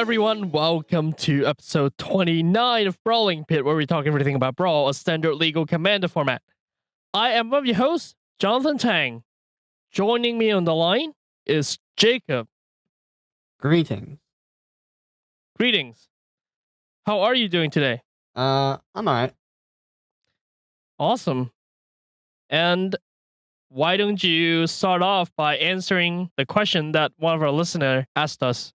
everyone, welcome to episode 29 of Brawling Pit, where we talk everything about Brawl, a standard legal commander format. I am one of your hosts, Johnathan Tang. Joining me on the line is Jacob. Greetings. Greetings. How are you doing today? I'm alright. Awesome. And why don't you start off by answering the question that one of our listeners asked us?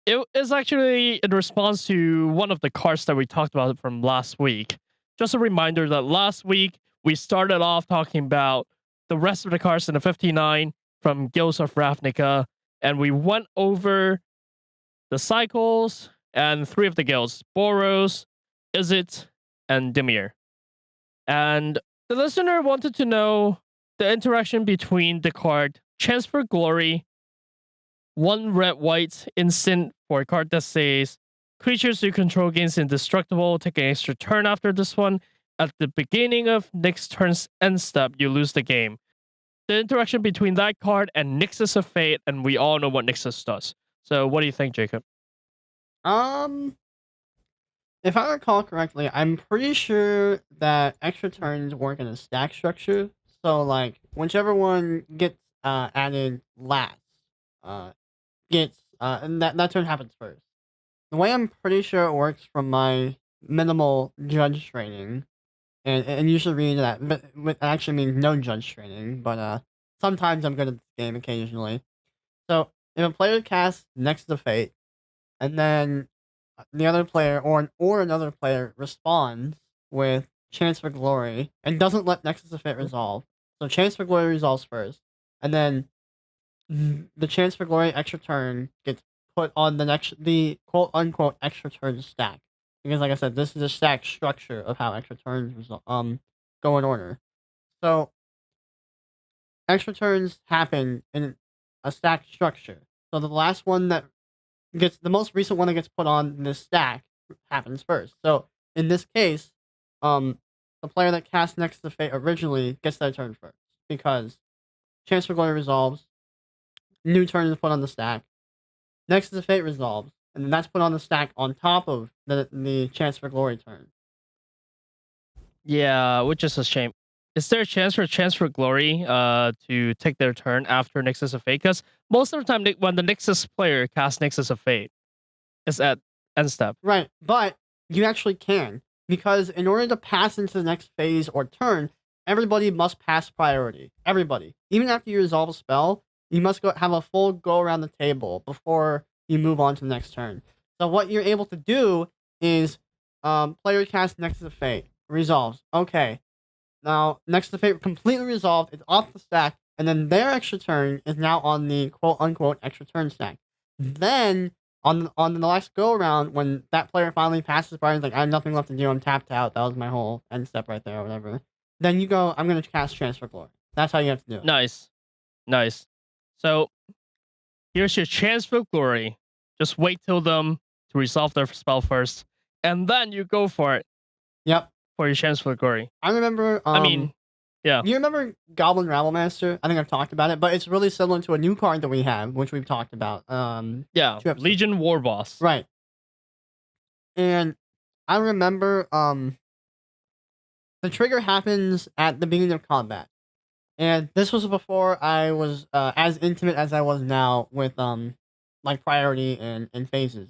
It is actually in response to one of the cards that we talked about from last week. Just a reminder that last week we started off talking about the rest of the cards in the 59 from Guilds of Ravnica, and we went over the cycles and 3 of the guilds: Boros, Izzet, and Dimir. And the listener wanted to know the interaction between the card Chance for Glory, 1 red-white instant for a card that says creatures you control gains indestructible, take an extra turn after this one. At the beginning of next turn's end step, you lose the game. The interaction between that card and Nexus of Fate, and we all know what Nexus does. So what do you think, Jacob? If I recall correctly, I'm pretty sure that extra turns work in a stack structure. So, like, whichever one gets added last, and that turn happens first. The way I'm pretty sure it works from my minimal judge training, and you should read that, but it actually means no judge training, but sometimes I'm good at this game occasionally. So, if a player casts Nexus of Fate, and then the other player or another player responds with Chance for Glory and doesn't let Nexus of Fate resolve. So Chance for Glory resolves first, and then the Chance for Glory extra turn gets put on the quote unquote extra turn stack. Because like I said, this is a stack structure of how extra turns go in order. So extra turns happen in a stack structure. So the last one that the most recent one that gets put on this stack happens first. So in this case, the player that cast Nexus of Fate originally gets their turn first, because Chance for Glory resolves, new turn is put on the stack, Nexus of Fate resolves, and then that's put on the stack on top of the Chance for Glory turn. Yeah, which is a shame. Is there a chance for Glory to take their turn after Nexus of Fate? Because most of the time, when the Nexus player casts Nexus of Fate, it's at end step. Right, but you actually can, because in order to pass into the next phase or turn, everybody must pass priority. Everybody. Even after you resolve a spell, you must have a full go around the table before you move on to the next turn. So what you're able to do is player cast Nexus of Fate, resolves. Okay. Now, Nexus of Fate completely resolved, it's off the stack, and then their extra turn is now on the quote-unquote extra turn stack. Then, on the last go-around, when that player finally passes by and is like, I have nothing left to do, I'm tapped out, that was my whole end step right there, or whatever, then you go, I'm going to cast Chance for Glory. That's how you have to do it. Nice. So, here's your Chance for Glory. Just wait till them to resolve their spell first, and then you go for it. Yep. For your Chance for Glory. I remember, yeah. You remember Goblin Rabblemaster? I think I've talked about it, but it's really similar to a new card that we have, which we've talked about. Yeah, Legion War Boss. Right. And I remember, the trigger happens at the beginning of combat. And this was before I was as intimate as I was now with like priority and phases.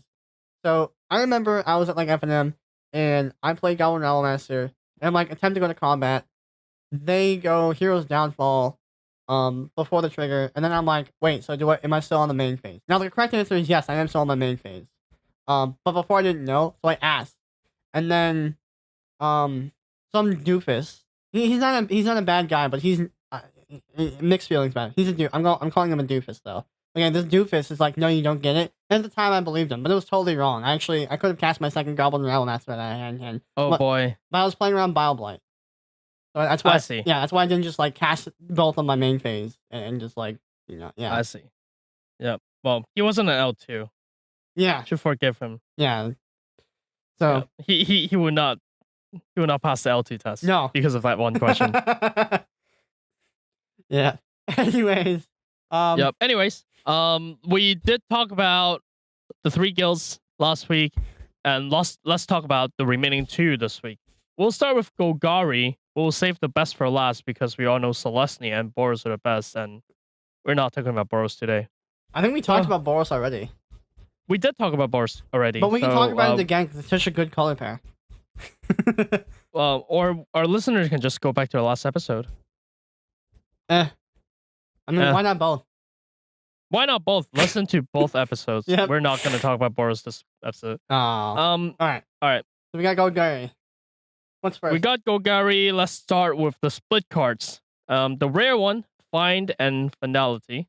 So I remember I was at like FNM and I played Goblin Rabblemaster and I'm like attempt to go to combat. They go Hero's Downfall before the trigger, and then I'm like, wait, so am I still on the main phase? Now the correct answer is yes, I am still on my main phase. But before I didn't know, so I asked. And then some doofus. He's not a bad guy, but he's mixed feelings about it. He's a dude. I'm calling him a doofus though. Okay, this doofus is like, no, you don't get it. And at the time I believed him, but it was totally wrong. I could have cast my second Goblin Rabblemaster that I had in hand. Oh boy. But I was playing around Bile. So that's why I see. Yeah, that's why I didn't just like cast both on my main phase and just like, yeah. I see. Yeah. Well, he wasn't an L2. Yeah. Should forgive him. Yeah. So yeah. He would not pass the L2 test. No. Because of that one question. Yeah. Anyways. Yep. Anyways, we did talk about the 3 guilds last week, and let's talk about the remaining 2 this week. We'll start with Golgari. We'll save the best for last because we all know Celestia and Boros are the best, and we're not talking about Boros today. I think we talked about Boros already. We did talk about Boros already. But we can talk about it again because it's such a good color pair. Well, or our listeners can just go back to our last episode. I mean, why not both? Why not both? Listen to both episodes. Yep. We're not going to talk about Boros this episode. Oh. All right. So we got Golgari. What's first? We got Golgari. Let's start with the split cards. The rare one, Find and Finality.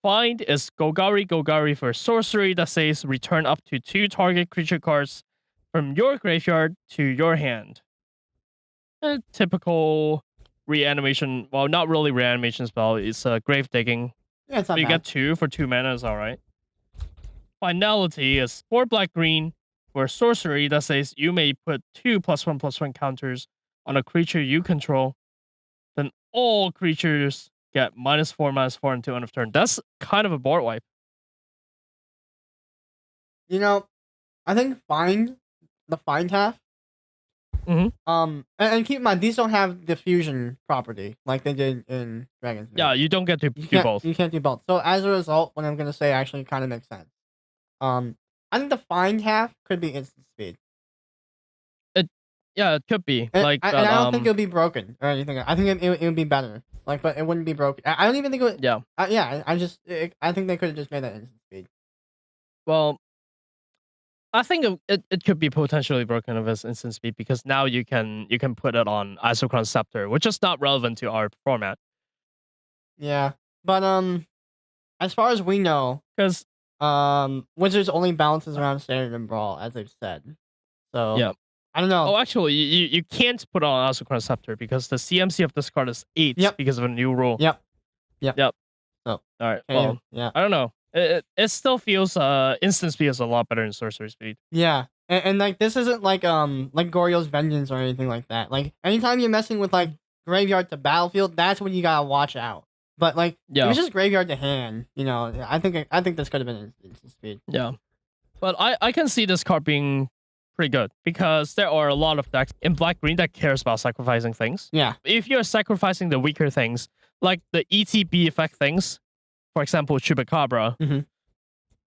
Find is Golgari for sorcery that says return up to 2 target creature cards from your graveyard to your hand. A typical reanimation. Well, not really reanimation spell. It's grave digging. Yeah, it's not so you bad. get 2 for 2 mana. Is all right. Finality is 4 black-green for sorcery that says you may put 2 +1/+1 counters on a creature you control. Then all creatures get -4/-4 until end of turn. That's kind of a board wipe. You know, I think the find half. And keep in mind, these don't have the fusion property like they did in Dragon's Maid. Yeah, you don't get to do both. You can't do both. So as a result, what I'm gonna say actually kind of makes sense. I think the find half could be instant speed. Yeah, it could be. And, like, I don't think it'll be broken or anything. I think it would be better. Like, but it wouldn't be broken. I don't even think it would. Yeah. I think they could have just made that instant speed. Well, I think it could be potentially broken if it's instant speed because now you can put it on Isochron Scepter, which is not relevant to our format. Yeah, but as far as we know, because Wizards only balances around Standard and Brawl, as they've said. So yeah. I don't know. Oh, actually, you can't put on Isochron Scepter because the CMC of this card is 8 because of a new rule. Yep. Oh. All right. Well, yeah. I don't know. It still feels instant speed is a lot better than sorcery speed. Yeah. And like this isn't like Goryo's Vengeance or anything like that. Like anytime you're messing with like graveyard to battlefield, that's when you gotta watch out. But like if it's just graveyard to hand, you know, I think this could have been instant speed. Yeah. But I can see this card being pretty good because there are a lot of decks in black-green that cares about sacrificing things. Yeah. If you're sacrificing the weaker things, like the ETB effect things, for example, Chupacabra,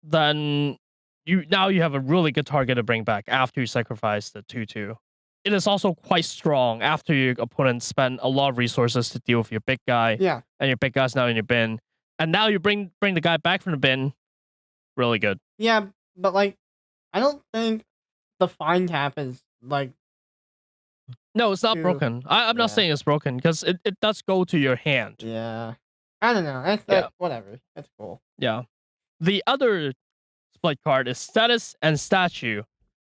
then you have a really good target to bring back after you sacrifice the 2/2. It is also quite strong after your opponent spent a lot of resources to deal with your big guy. Yeah. And your big guy's now in your bin. And now you bring the guy back from the bin. Really good. Yeah, but like I don't think the find tap is like no, it's not broken. I'm not saying it's broken because it does go to your hand. Yeah. I don't know. That's whatever. That's cool. Yeah. The other split card is Status and Statue.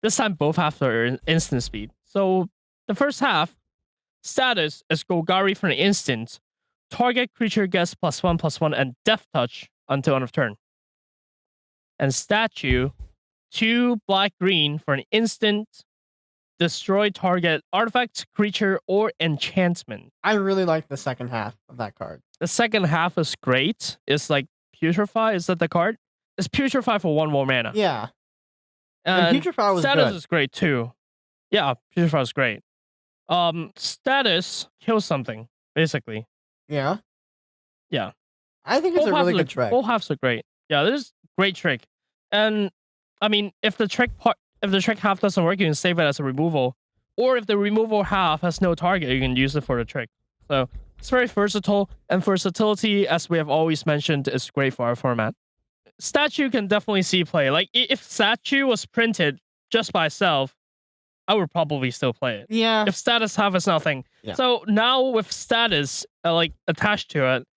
This time both have their instant speed. So the first half, Status is Golgari for an instant. Target creature gets +1/+1 and Death Touch until end of turn. And Statue, 2 black-green for an instant. Destroy target artifact, creature, or enchantment. I really like the second half of that card. The second half is great. It's like Putrefy. Is that the card? It's Putrefy for 1 more mana. Yeah. And Putrefy was Status good. is great too. Yeah, Putrefy is great. Status kills something, basically. Yeah. Yeah. I think it's a really good trick. Both halves are great. Yeah, this is a great trick. And I mean, if the trick half doesn't work, you can save it as a removal. Or if the removal half has no target, you can use it for the trick. So it's very versatile, and versatility, as we have always mentioned, is great for our format. Statue can definitely see play. Like, if Statue was printed just by itself, I would probably still play it. Yeah. If Status half is nothing. Yeah. So now with Status, like, attached to it,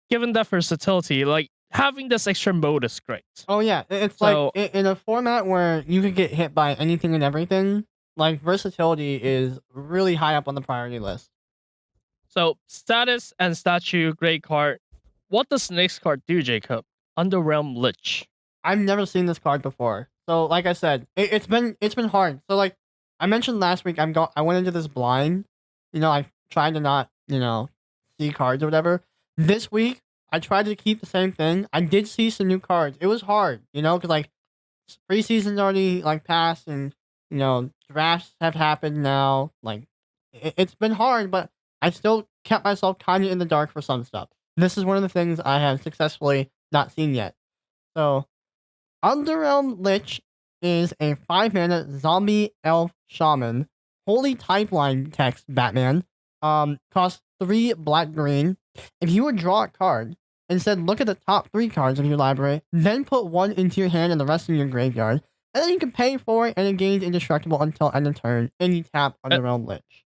given that versatility, like, having this extra mode is great. Oh, yeah. It's so, like, in a format where you could get hit by anything and everything, like, versatility is really high up on the priority list. So, Status and Statue, great card. What does the next card do, Jacob? Underrealm Lich. I've never seen this card before. So, like I said, it's been hard. So, like, I mentioned last week, I went into this blind. You know, I tried to not, you know, see cards or whatever. This week, I tried to keep the same thing. I did see some new cards. It was hard, you know, because, like, preseason's already like passed, and drafts have happened now. Like it's been hard, but I still kept myself kind of in the dark for some stuff. This is one of the things I have successfully not seen yet. So, Underrealm Lich is a 5-mana zombie elf shaman, holy typeline text Batman. Costs 3 black green. If you would draw a card, instead look at the top 3 cards of your library, then put 1 into your hand and the rest in your graveyard, and then you can pay for it, and it gains indestructible until end of turn, and you tap Underrealm Lich.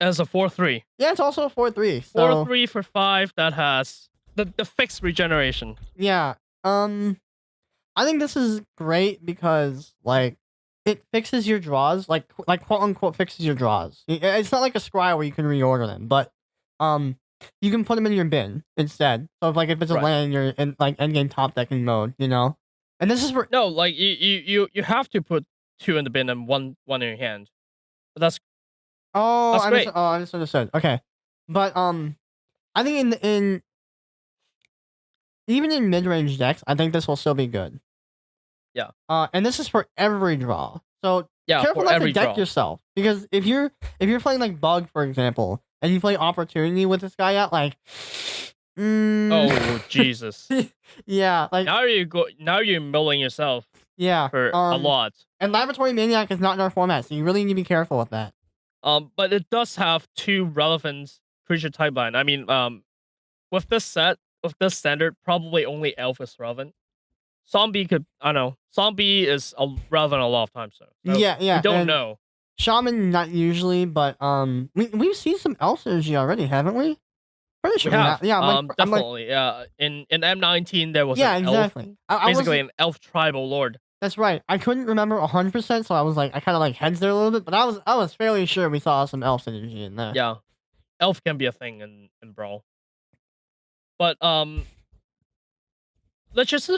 As a 4/3. Yeah, it's also a 4/3. So 4/3 for 5 that has the fixed regeneration. yeah, I think this is great because like it fixes your draws, like quote unquote fixes your draws. It's not like a scry where you can reorder them, but you can put them in your bin instead. So if it's a Right. land, you're in like endgame top decking mode, And this is for No, like you have to put 2 in the bin and one in your hand. But that's oh, great. I misunderstood. Okay, but I think in even in mid range decks, I think this will still be good. Yeah. And this is for every draw. So yeah, careful for not every to deck draw. yourself, because if you're playing like Bug, for example, and you play Opportunity with this guy out, like, Oh Jesus! yeah, like Now you're milling yourself yeah, for a lot. And Laboratory Maniac is not in our format, so you really need to be careful with that. But it does have 2 relevant creature type line. I mean, with this standard, probably only elf is relevant. Zombie could, I don't know. Zombie is relevant a lot of times, so Yeah, we don't and know. Shaman not usually, but we've seen some elf synergy already, haven't we? Pretty sure We have. Yeah, I'm like, definitely. Yeah, in M19 there was yeah, an exactly. elf, basically an elf tribal lord. That's right. I couldn't remember 100%, so I was like, I kind of like heads there a little bit, but I was fairly sure we saw some elf synergy in there. Yeah, elf can be a thing in Brawl. But let's just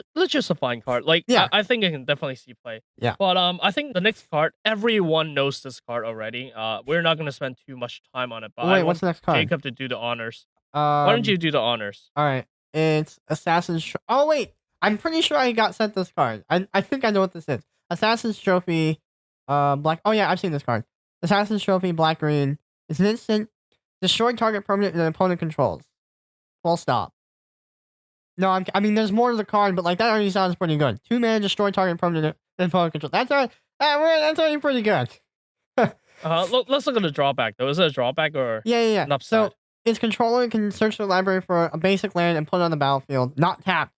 a fine card. Like Yeah. I think I can definitely see play. Yeah. But I think the next card, everyone knows this card already. We're not gonna spend too much time on it. But Wait, what's the next card? Jacob to do the honors. Why don't you do the honors? All right, it's Assassin's. Oh wait, I'm pretty sure I got sent this card. I think I know what this is. Assassin's Trophy, black. Oh yeah, I've seen this card. Assassin's Trophy, black green. It's an instant. Destroy target permanent that opponent controls. Full stop. No, I mean, there's more to the card, but like that already sounds pretty good. 2 mana, destroy target permanent that opponent controls. That's already pretty good. Let's look at the drawback though. Is it a drawback or Yeah. an upside? So its controller can search the library for a basic land and put it on the battlefield, not tapped.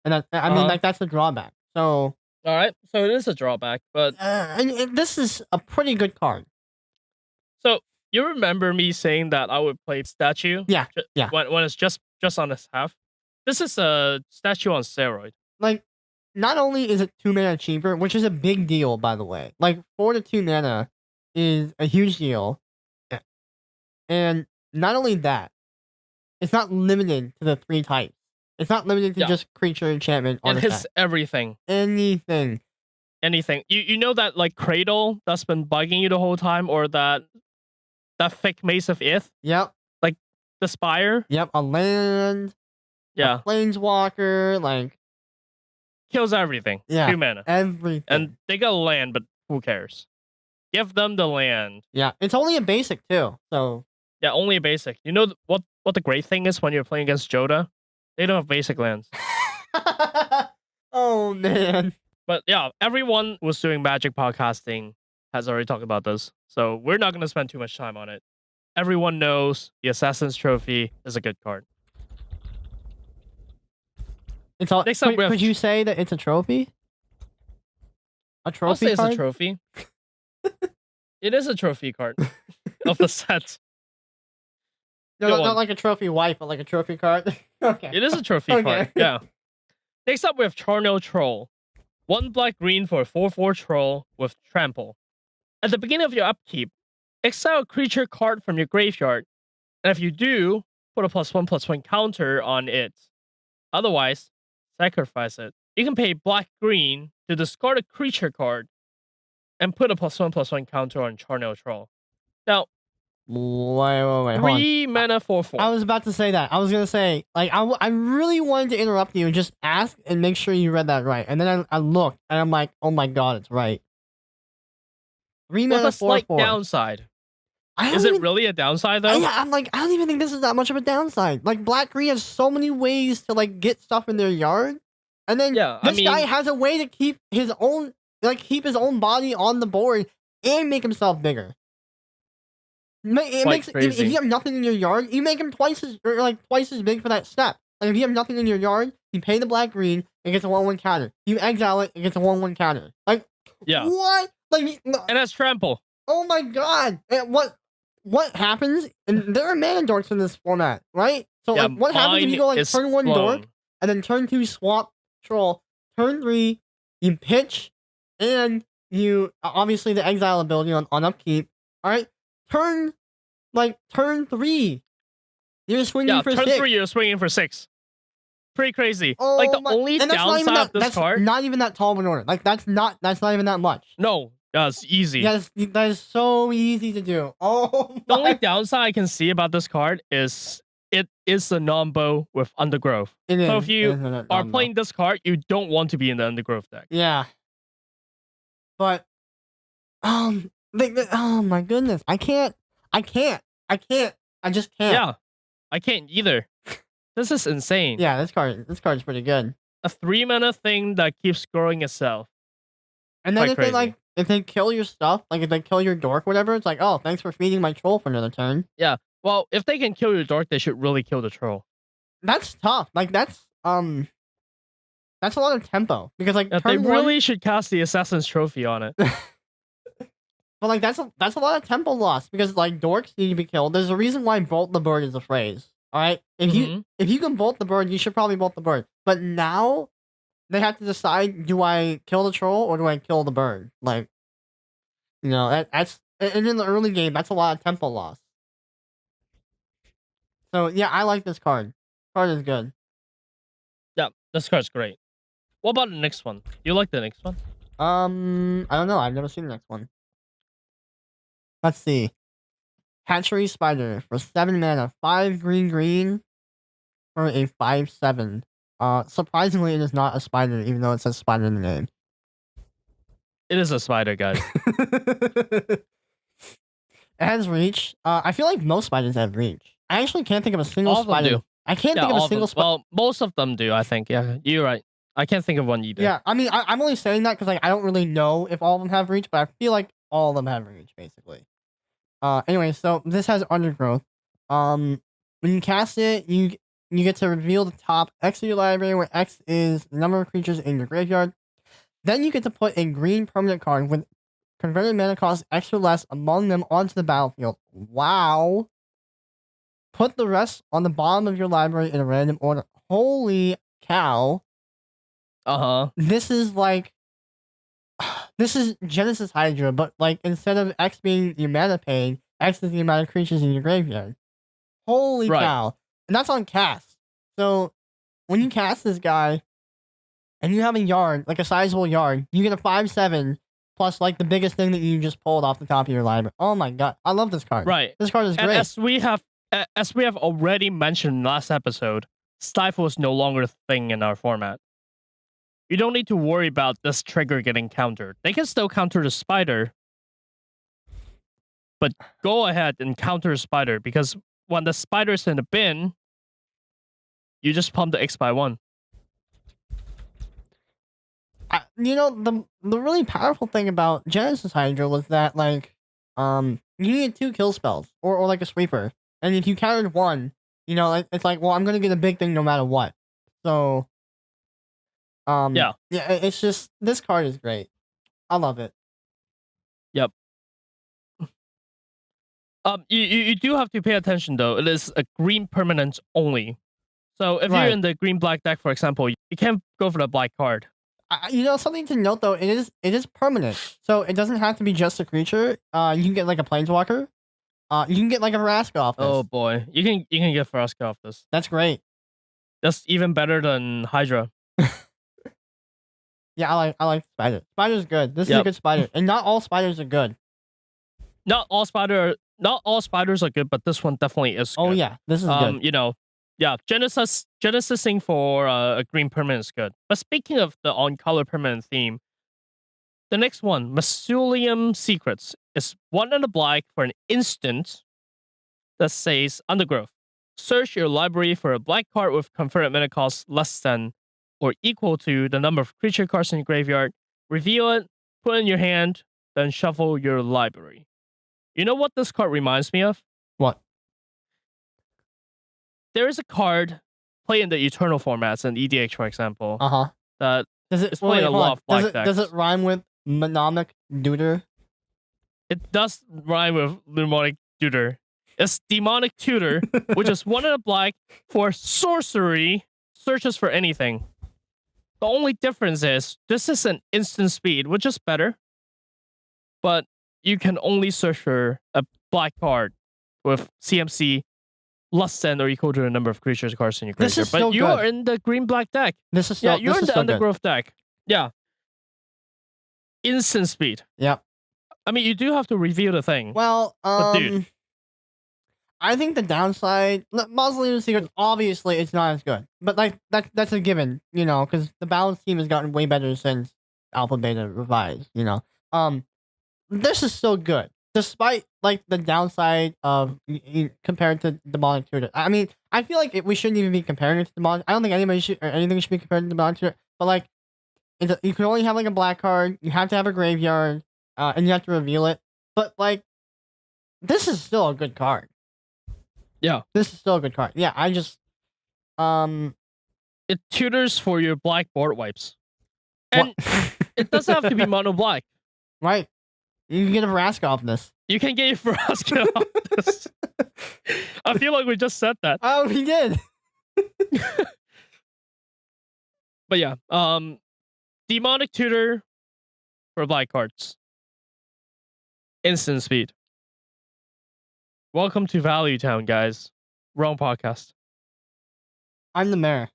And I mean, like that's the drawback. So all right, so it is a drawback, but and this is a pretty good card. So you remember me saying that I would play statue? Yeah. When it's just on its half. This is a statue on steroid. Like, not only is it 2 mana cheaper, which is a big deal, by the way. Like 4 to 2 mana is a huge deal, and not only that, it's not limited to the 3 types. It's not limited to just creature, enchantment, It hits everything. Anything. You know that like cradle that's been bugging you the whole time, or that fake Mace of Ith? Yep. Like the Spire? Yep, a land. Yeah. A planeswalker, like kills everything. Yeah. 2 mana. Everything. And they got land, but who cares? Give them the land. Yeah. It's only a basic too. So yeah, only a basic. You know what the great thing is when you're playing against Joda? They don't have basic lands. Oh man. But yeah, everyone who's doing Magic podcasting has already talked about this. So we're not gonna spend too much time on it. Everyone knows the Assassin's Trophy is a good card. It's all. Could you say that it's a trophy? A trophy I'll say card? it's a trophy. It is a trophy card of the set. No, not like a trophy wife, but like a trophy card. Okay. It is a trophy card. Yeah. Next up, we have Charnel Troll. 1 black green for a 4/4 troll with trample. At the beginning of your upkeep, exile a creature card from your graveyard, and if you do, put a +1/+1 counter on it. Otherwise, sacrifice it. You can pay black green to discard a creature card and put a +1/+1 counter on Charnel Troll. Now, Wait. Hold on. 3 mana 4/4. I was about to say that. I was gonna say, like, I really wanted to interrupt you and just ask and make sure you read that right. And then I looked and I'm like, oh my god, it's right. 3 With mana a slight 4/4. downside. I don't Is it even- really a downside though? Yeah, I'm like, I don't even think this is that much of a downside. Like, Black Green has so many ways to like get stuff in their yard, and then Yeah, I this guy mean- has a way to keep his own body on the board and make himself bigger. It makes if crazy. you have nothing in your yard, you make him twice as big for that step. Like if you have nothing in your yard, you pay the Black Green, it gets a 1/1 counter. You exile it, it gets a 1/1 counter. Like Yeah. what? Like And that's trample. oh my god! And what happens? And there are mana dorks in this format, right? So Yeah, like, what happens if mine you go like is turn 1 dork blown. and then turn 2 swap troll, turn 3 you pitch, and you obviously the exile ability on upkeep. All right, turn 3, you're swinging for turn 6. 3, you're swinging for 6. Pretty crazy. Oh Like the my- only and that's not even downside of this that's card. not even that tall of an order. Like that's not even that much. No, that's easy. Yeah, that is so easy to do. Oh The only my! downside I can see about this card is it is a non-bow with Undergrowth. It So is. if you It is a are non-bow. playing this card, you don't want to be in the Undergrowth deck. Yeah. But oh my goodness. I just can't. Yeah, I can't either. This is insane. Yeah, this card is pretty good. A 3 mana thing that keeps growing itself. And then Quite if they kill your stuff, like if they kill your dork, whatever, it's like, oh, thanks for feeding my troll for another turn. Well, if they can kill your dork, they should really kill the troll. That's tough. Like that's a lot of tempo. Because like They turn really should cast the Assassin's Trophy on it. but like that's a lot of tempo loss because like dorks need to be killed. There's a reason why bolt the bird is a phrase. Alright? If you can bolt the bird, you should probably bolt the bird. But now they have to decide, do I kill the troll or do I kill the bird? Like, you know, that's and in the early game, that's a lot of tempo loss. So yeah, I like this card. Card is good. Yeah, this card's great. What about the next one? You like the next one? I don't know. I've never seen the next one. Let's see. Hatchery Spider for 7 mana, 5 green for a 5/7. Surprisingly, it is not a spider, even though it says spider in the name. It is a spider, guys. It has reach. I feel like most spiders have reach. I actually can't think of a single All of them spider. do. I can't think of a single spider. Well, most of them do, I think. Yeah, you're right. I can't think of one either. Yeah, I mean, I'm only saying that because like I don't really know if all of them have reach, but I feel like all of them have reach, basically. Anyway, so this has Undergrowth. When you cast it, you get to reveal the top X of your library, where X is the number of creatures in your graveyard. Then you get to put a green permanent card with converted mana cost X or less among them onto the battlefield. Wow. Put the rest on the bottom of your library in a random order. Holy cow. Uh-huh. This is like... This is Genesis Hydra, but like instead of X being your mana pain, X is the amount of creatures in your graveyard. Holy cow. And that's on cast. So when you cast this guy and you have a yard, like a sizable yard, you get a 5/7 plus like the biggest thing that you just pulled off the top of your library. Oh my god. I love this card. Right. This card is And great. as we have already mentioned last episode, Stifle is no longer a thing in our format. You don't need to worry about this trigger getting countered. They can still counter the spider, but go ahead and counter the spider, because when the spider's in the bin, you just pump the X by 1. You know, the really powerful thing about Genesis Hydra was that like you needed 2 kill spells or like a sweeper. And if you countered 1, you know, it's like, well, I'm gonna get a big thing no matter what. So yeah, it's just, this card is great. I love it. Yep. You do have to pay attention though. It is a green permanent only. So if you're in the green black deck, for example, you can't go for the black card. You know, something to note though, it is permanent. So it doesn't have to be just a creature. You can get like a planeswalker. You can get like a Vraska off this. Oh boy, you can get Vraska off this. That's great. That's even better than Hydra. Yeah, I like Spider. Spider's good. This is a good spider. And not all spiders are good. Not all spider not all spiders are good, but this one definitely is Oh good. yeah, this is good. Genesising for a green permanent is good. But speaking of the on color permanent theme, the next one, Mausoleum Secrets, is 1 and a black for an instant that says Undergrowth. Search your library for a black card with converted mana cost less than or equal to the number of creature cards in your graveyard. Reveal it, put it in your hand, then shuffle your library. You know what this card reminds me of? What? There is a card played in the Eternal formats in EDH, for example, that Does it is playing a lot of black decks. Does it rhyme with Mnemonic Tutor? It does rhyme with Mnemonic Tutor. It's Demonic Tutor, which is 1 and a black for sorcery, searches for anything. The only difference is this is an instant speed, which is better, but you can only search for a black card with CMC less than or equal to the number of creatures cards in your graveyard. This is but so you are good. in the green black deck. This is You're in the Undergrowth deck. Yeah. Instant speed. Yep. I mean, you do have to reveal the thing. Well, but dude, I think the downside, Mausoleum Secrets, obviously it's not as good, but like that's a given, you know, because the balance team has gotten way better since Alpha Beta revised, you know. This is still good, despite like the downside of compared to Demonic Tutor. I mean, I feel like we shouldn't even be comparing it to Demonic. I don't think anybody should or anything should be compared to Demonic Tutor, but like, you can only have like a black card. You have to have a graveyard, and you have to reveal it. But like, this is still a good card. Yeah. This is still a good card. Yeah, I just it tutors for your black board wipes. And it doesn't have to be mono black. Right. You can get a Vraska off this. You can get your Vraska off this. I feel like we just said that. Oh, we did. But yeah, Demonic Tutor for black cards. Instant speed. Welcome to Value Town, guys. Wrong podcast. I'm the mayor.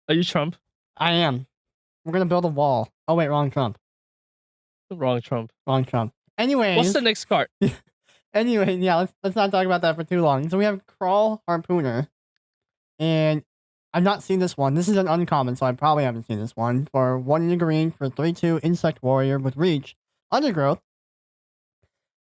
Are you Trump? I am. We're gonna build a wall. Oh wait, wrong Trump. Wrong Trump. Wrong Trump. Anyways. What's the next card? Anyway, yeah, let's not talk about that for too long. So we have Crawl Harpooner. And I've not seen this one. This is an uncommon, so I probably haven't seen this one. For 1 in the green for 3/2 Insect Warrior with Reach. Undergrowth.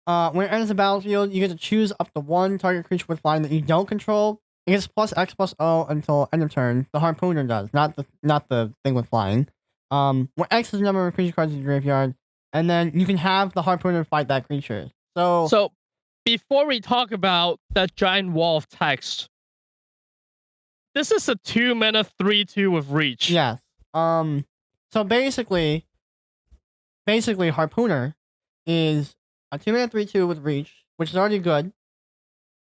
When it enters the battlefield, you get to choose up to 1 target creature with flying that you don't control. It gets +X+O until end of turn. The Harpooner does, not the thing with flying. When X is the number of creature cards in your graveyard, and then you can have the Harpooner fight that creature. So before we talk about that giant wall of text, this is a 2 mana 3/2 with Reach. Yes. So basically Harpooner is a 2 mana 3/2 with Reach, which is already good.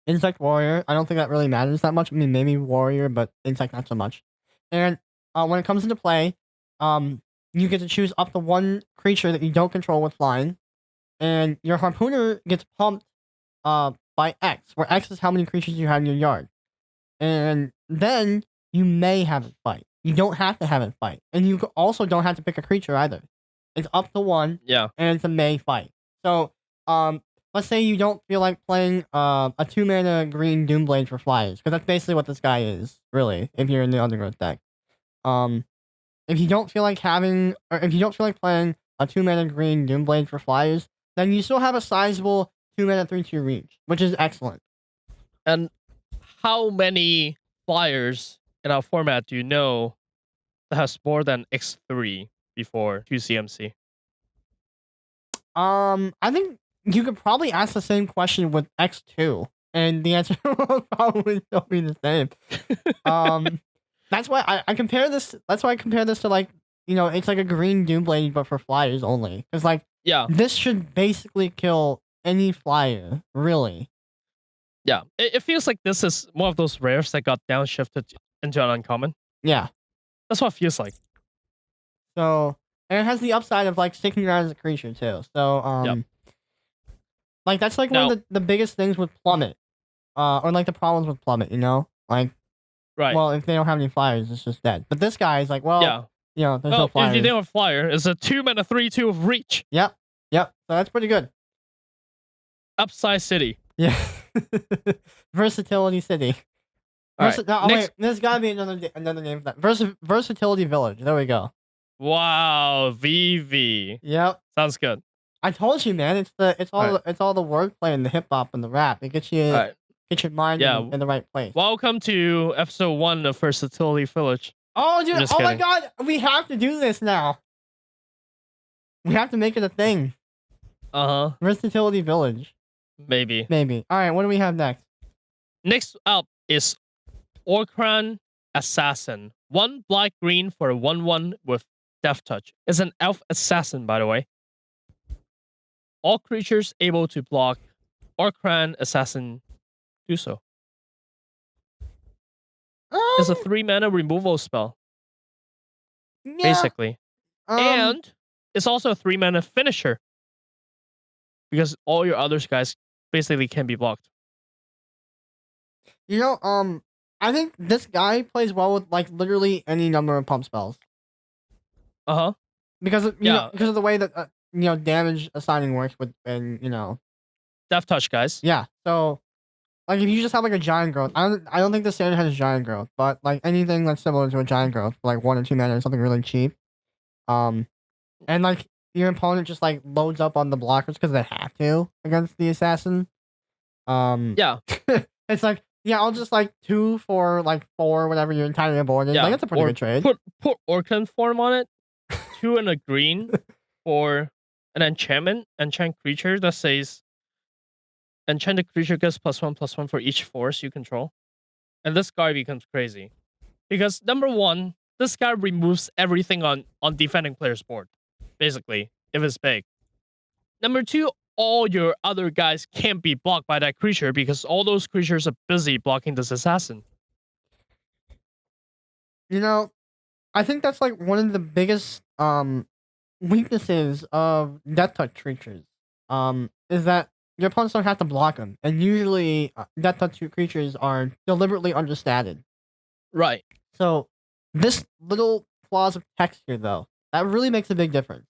Insect Warrior, I don't think that really matters that much. I mean, maybe Warrior, but Insect not so much. And when it comes into play, you get to choose up to 1 creature that you don't control with flying, and your Harpooner gets pumped by X, where X is how many creatures you have in your yard. And then you may have it fight. You don't have to have it fight. And you also don't have to pick a creature either. It's up to 1, Yeah. and it's a may fight. So, let's say you don't feel like playing a 2 mana green Doomblade for flyers, because that's basically what this guy is, really, if you're in the Undergrowth deck. If you don't feel like playing a 2 mana green Doomblade for flyers, then you still have a sizable 2 mana 3/2 Reach, which is excellent. And how many flyers in our format do you know that has more than X3 before 2 CMC? I think you could probably ask the same question with X2, and the answer will probably still be the same. That's why I compare this. That's why I compare this to, like, you know, it's like a green Doomblade but for flyers only. Because, like, Yeah. this should basically kill any flyer, really. Yeah. It feels like this is one of those rares that got downshifted into an uncommon. Yeah. That's what it feels like. So, and it has the upside of, like, sticking around as a creature too. So, Yep. like, that's like one of the biggest things with Plummet, or like the problems with Plummet. You know, like, Right. well, if they don't have any flyers, it's just dead. But this guy is like, well, Yeah. you know, there's Well, no flyers. if you don't have flyer, it's a 2 mana 3/2 of Reach. Yep. So that's pretty good. Upside City. Yeah. Versatility City. All right. No, Next. wait, there's gotta be another name for that. Versatility Village. There we go. Wow, VV. Yep. Sounds good. I told you, man. It's all the wordplay and the hip hop and the rap. It gets you All right. get your mind in the right place. Welcome to episode 1 of Versatility Village. Oh, dude! just Oh my kidding. God! We have to do this now. We have to make it a thing. Versatility Village. Maybe. All right. What do we have next? Next up is Orcran Assassin. 1 black green for a 1/1 with Death Touch. It's an elf assassin, by the way. All creatures able to block Orcran Assassin do so. It's a 3-mana removal spell, Yeah, basically. And it's also a 3-mana finisher. Because all your other guys basically can be blocked. you know, I think this guy plays well with like literally any number of pump spells because of, because of the way that damage assigning works with and Death Touch guys. yeah. So like if you just have like a giant growth, I don't think the standard has giant growth, but like anything that's similar to a giant growth, like 1 or 2 mana or something really cheap, and like your opponent just like loads up on the blockers because they have to against the assassin. Yeah. It's like, yeah, I'll just like 2 for like 4, whatever your entire board is. Yeah, Like that's a pretty or good trade. Put Orcan form on it. 2 and a green for an enchantment. Enchant creature that says enchanted creature gets +1/+1 for each force you control. And this guy becomes crazy. Because number 1, this guy removes everything on defending player's board. Basically, if it's big. Number 2, all your other guys can't be blocked by that creature because all those creatures are busy blocking this assassin. I think that's like one of the biggest weaknesses of Death Touch creatures. Is that your opponents don't have to block them, and usually Death Touch creatures are deliberately understated. Right. So this little clause of text here, though, that really makes a big difference.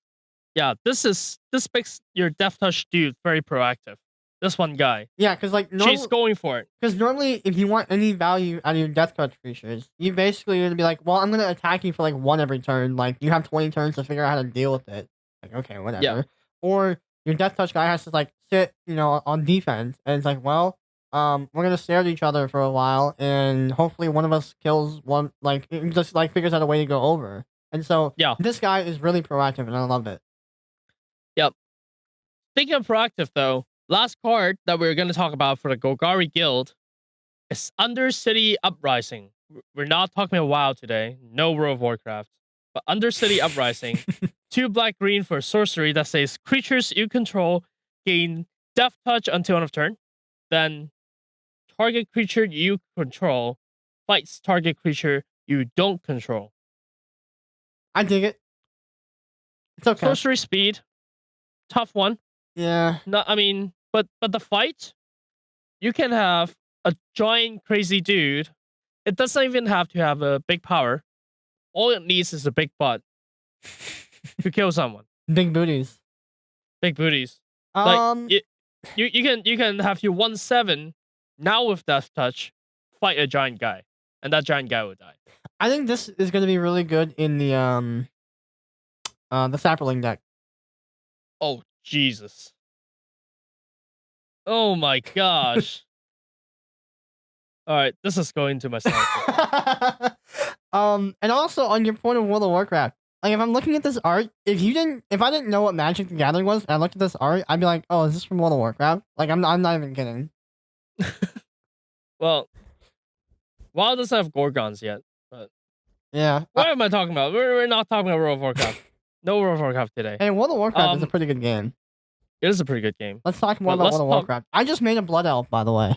Yeah, this makes your Death Touch dude very proactive. This one guy. Yeah, because like she's going for it. Because normally, if you want any value out of your Death Touch creatures, you basically gonna be like, well, I'm gonna attack you for like 1 every turn. Like you have 20 turns to figure out how to deal with it. Like okay, whatever. Yeah. Or your Death Touch guy has to like sit, on defense, and it's like, well, we're gonna stare at each other for a while, and hopefully one of us kills one. Like it just like figures out a way to go over. And so this guy is really proactive, and I love it. Yep. Speaking of proactive, though, last card that we're going to talk about for the Golgari Guild is Undercity Uprising. We're not talking about WoW today. No World of Warcraft. But Undercity Uprising. 2 black-green for sorcery that says creatures you control gain Death Touch until end of turn. Then target creature you control fights target creature you don't control. I dig it. It's okay. Sorcery speed. Tough one. Yeah. No, I mean, but the fight, you can have a giant crazy dude. It doesn't even have to have a big power. All it needs is a big butt to kill someone. Big booties. Big booties. Like you can have your 1/7 now with Death Touch fight a giant guy, and that giant guy will die. I think this is going to be really good in the Sapperling deck. Oh Jesus! Oh my gosh! All right, this is going to my stomach. And also on your point of World of Warcraft, like if I'm looking at this art, if I didn't know what Magic the Gathering was, and I looked at this art, I'd be like, oh, is this from World of Warcraft? Like I'm not even kidding. Well, WoW doesn't have Gorgons yet, but yeah. What am I talking about? We're not talking about World of Warcraft. No World of Warcraft today. Hey, World of Warcraft is a pretty good game. It is a pretty good game. Let's talk more about World of Warcraft. I just made a Blood Elf, by the way.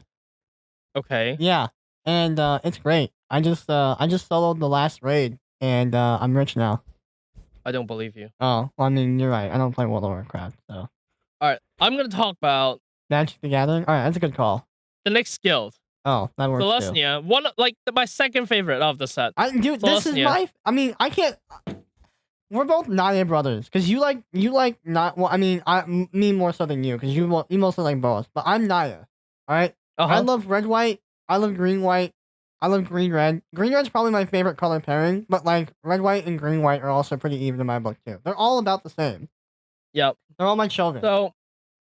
Okay. Yeah, and it's great. I just soloed the last raid, and I'm rich now. I don't believe you. Oh, well, I mean, you're right. I don't play World of Warcraft, so. All right, I'm gonna talk about Magic the Gathering. All right, that's a good call. The next guild. Oh, that works Celestia, one my second favorite of the set. Dude, this is my. I mean, I can't. we're both Naya brothers because you like not. Well, I mean, me more so than you because you mostly like both. But I'm Naya. All right. I love red white. I love green white. I love green red. Green red's probably my favorite color pairing. But like red white and green white are also pretty even in my book too. They're all about the same. Yep. They're all my children. So,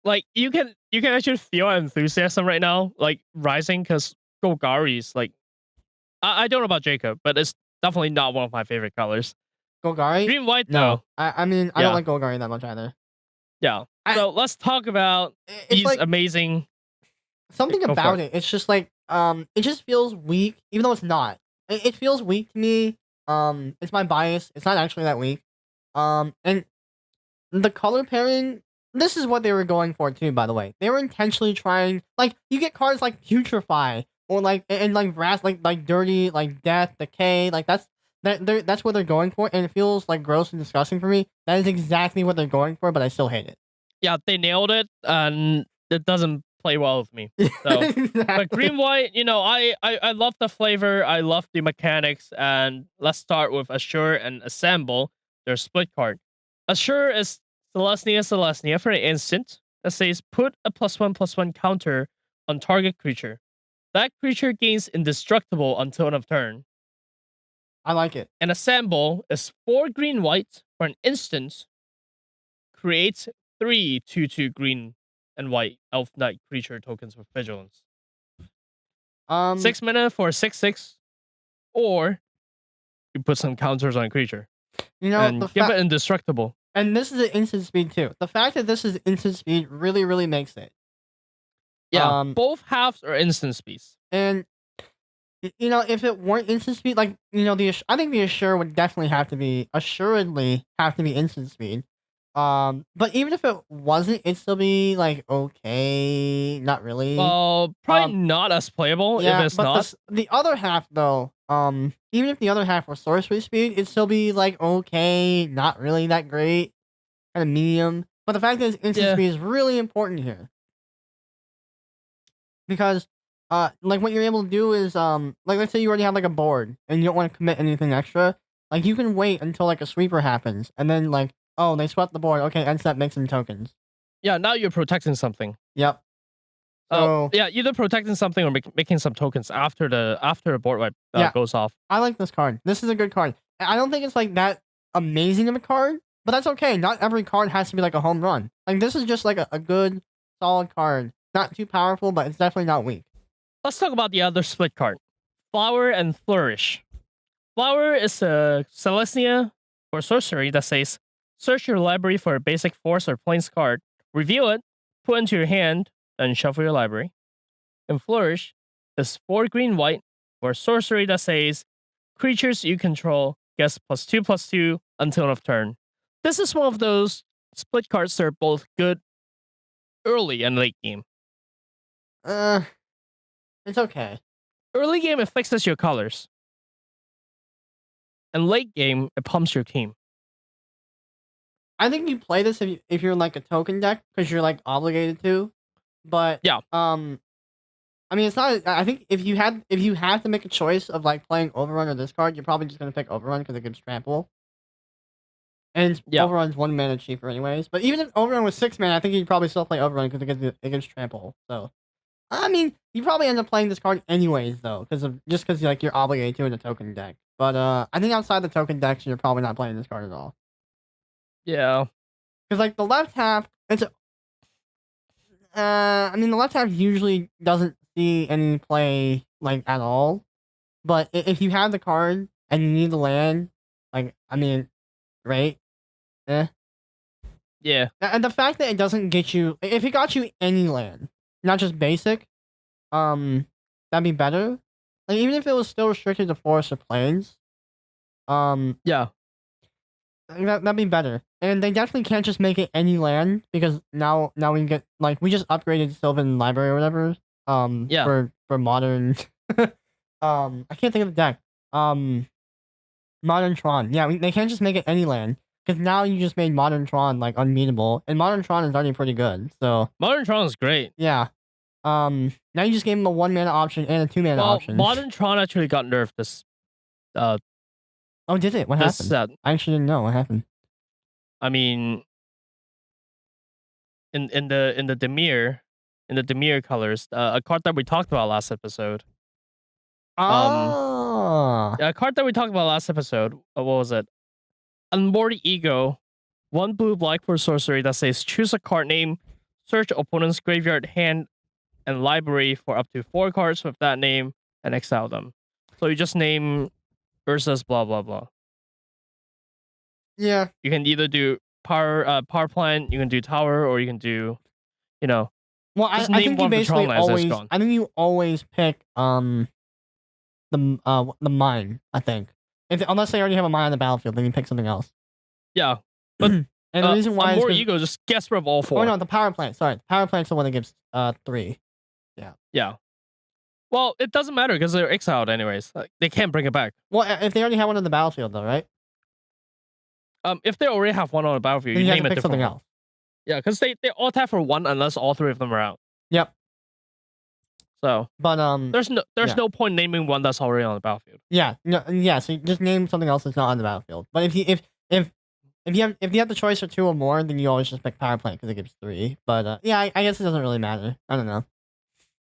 like, you can actually feel enthusiasm right now, like rising, because Golgari's like, I don't know about Jacob, but it's definitely not one of my favorite colors. Golgari? Green white No. though. I mean, I don't like Golgari that much either. Yeah. So let's talk about these like, amazing. Something about it. It's just like it just feels weak, even though it's not. It feels weak to me. It's my bias. It's not actually that weak. And the color pairing. This is what they were going for too. By the way, they were intentionally trying. Like you get cards like Putrefy or like and like Brass, like Dirty, like Death, Decay. Like that's what they're going for, and it feels like gross and disgusting for me. That is exactly what they're going for, but I still hate it. Yeah, they nailed it, and it doesn't play well with me. So, Exactly. but green white, I love the flavor, I love the mechanics, and let's start with Assure and Assemble. Their split card. Assure is Celestia for an instant that says put a +1/+1 counter on target creature. That creature gains indestructible until end of turn. I like it. And Assemble is 4 green white for an instant. Creates 3 2/2 green and white elf knight creature tokens with vigilance. 6 mana for 6/6, or you put some counters on a creature. And give it indestructible. And this is an instant speed too. The fact that this is instant speed really, really makes it. Yeah, both halves are instant speeds. And if it weren't instant speed, like I think the Assure would definitely assuredly have to be instant speed. But even if it wasn't, it'd still be like okay, not really. Well, probably not as playable if it's not. The other half though, even if the other half was sorcery speed, it'd still be like okay, not really that great, kind of medium. But the fact that it's instant speed is really important here. Because like what you're able to do is like let's say you already have like a board and you don't want to commit anything extra, like you can wait until like a sweeper happens and then like oh they swept the board, okay, end step, make some tokens. Yeah, now you're protecting something. Yep. So yeah, either protecting something or making some tokens after the board wipe goes off. I like this card. This is a good card. I don't think it's like that amazing of a card, but that's okay. Not every card has to be like a home run. Like this is just like a good solid card. Not too powerful, but it's definitely not weak. Let's talk about the other split card. Flower and Flourish. Flower is a Celestia for sorcery that says, search your library for a basic force or plains card, reveal it, put into your hand, and shuffle your library. And Flourish is 4 green white for sorcery that says, creatures you control gets +2/+2 until end of turn. This is one of those split cards that are both good early and late game. It's okay. Early game, it fixes your colors. And late game, it pumps your team. I think you play this if you're like a token deck because you're like obligated to. But yeah, I mean it's not. I think if you have to make a choice of like playing Overrun or this card, you're probably just gonna pick Overrun because it gives trample. And Overrun's 1 mana cheaper anyways. But even if Overrun was 6 mana, I think you'd probably still play Overrun because it gives trample. So I mean, you probably end up playing this card anyways though, because like you're obligated to in a token deck. But I think outside the token decks, you're probably not playing this card at all. Yeah, because like the left half, I mean the left half usually doesn't see any play like at all. But if you have the card and you need the land, like I mean, great. Yeah. And the fact that it doesn't get you, if it got you any land, not just basic, that'd be better. Like even if it was still restricted to forests or plains, yeah, that'd be better. And they definitely can't just make it any land because now we get like we just upgraded Sylvan Library or whatever. For modern, I can't think of the deck. Modern Tron. Yeah, they can't just make it any land because now you just made Modern Tron like unbeatable, and Modern Tron is already pretty good. So Modern Tron is great. Yeah. Now you just gave him a 1 mana option and a 2 mana option. Modern Tron actually got nerfed this. Oh, did it? What happened? I actually didn't know what happened. I mean, in the Demir colors, a card that we talked about last episode. Oh. Yeah, a card that we talked about last episode. What was it? Unborn Ego. 1 blue black for sorcery that says choose a card name, search opponent's graveyard, hand, and library for up to 4 cards with that name, and exile them. So you just name Ursa's blah blah blah. Yeah. You can either do power plant, you can do tower, or you can do, Well, I just name think you one of the basically Tron lands that's always. gone. I think you always pick the mine. I think unless they already have a mine on the battlefield, then you pick something else. Yeah, but And the reason why is Unborn 'cause- Ego just gets rid of all 4. Oh no, the power plant. Sorry, the power plant's the one that gives 3. Yeah. Well, it doesn't matter because they're exiled anyways. Like, they can't bring it back. Well, if they already have one on the battlefield, though, right? If they already have one on the battlefield, Then you you have name to it pick something different. else. Yeah, because they all tap for 1 unless all 3 of them are out. Yep. So But there's yeah. no point naming one that's already on the battlefield. yeah, so you just name something else that's not on the battlefield. But if you have the choice for 2 or more, then you always just pick power plant because it gives 3. But yeah, I guess it doesn't really matter. I don't know.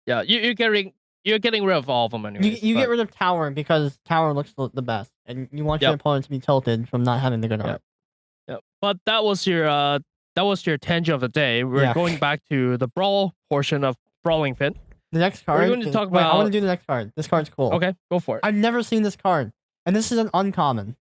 Yeah, you're getting rid of all of them anyways. You get rid of tower because tower looks the best, and you want your Yep. opponent to be tilted from not having the good art. Yeah, but that was your tangent of the day. We're Yeah. going back to the brawl portion of Brawling Pit. The next card. going to talk wait, I want about- to do the next card. This card's cool. Okay, go for it. I've never seen this card, and this is an uncommon.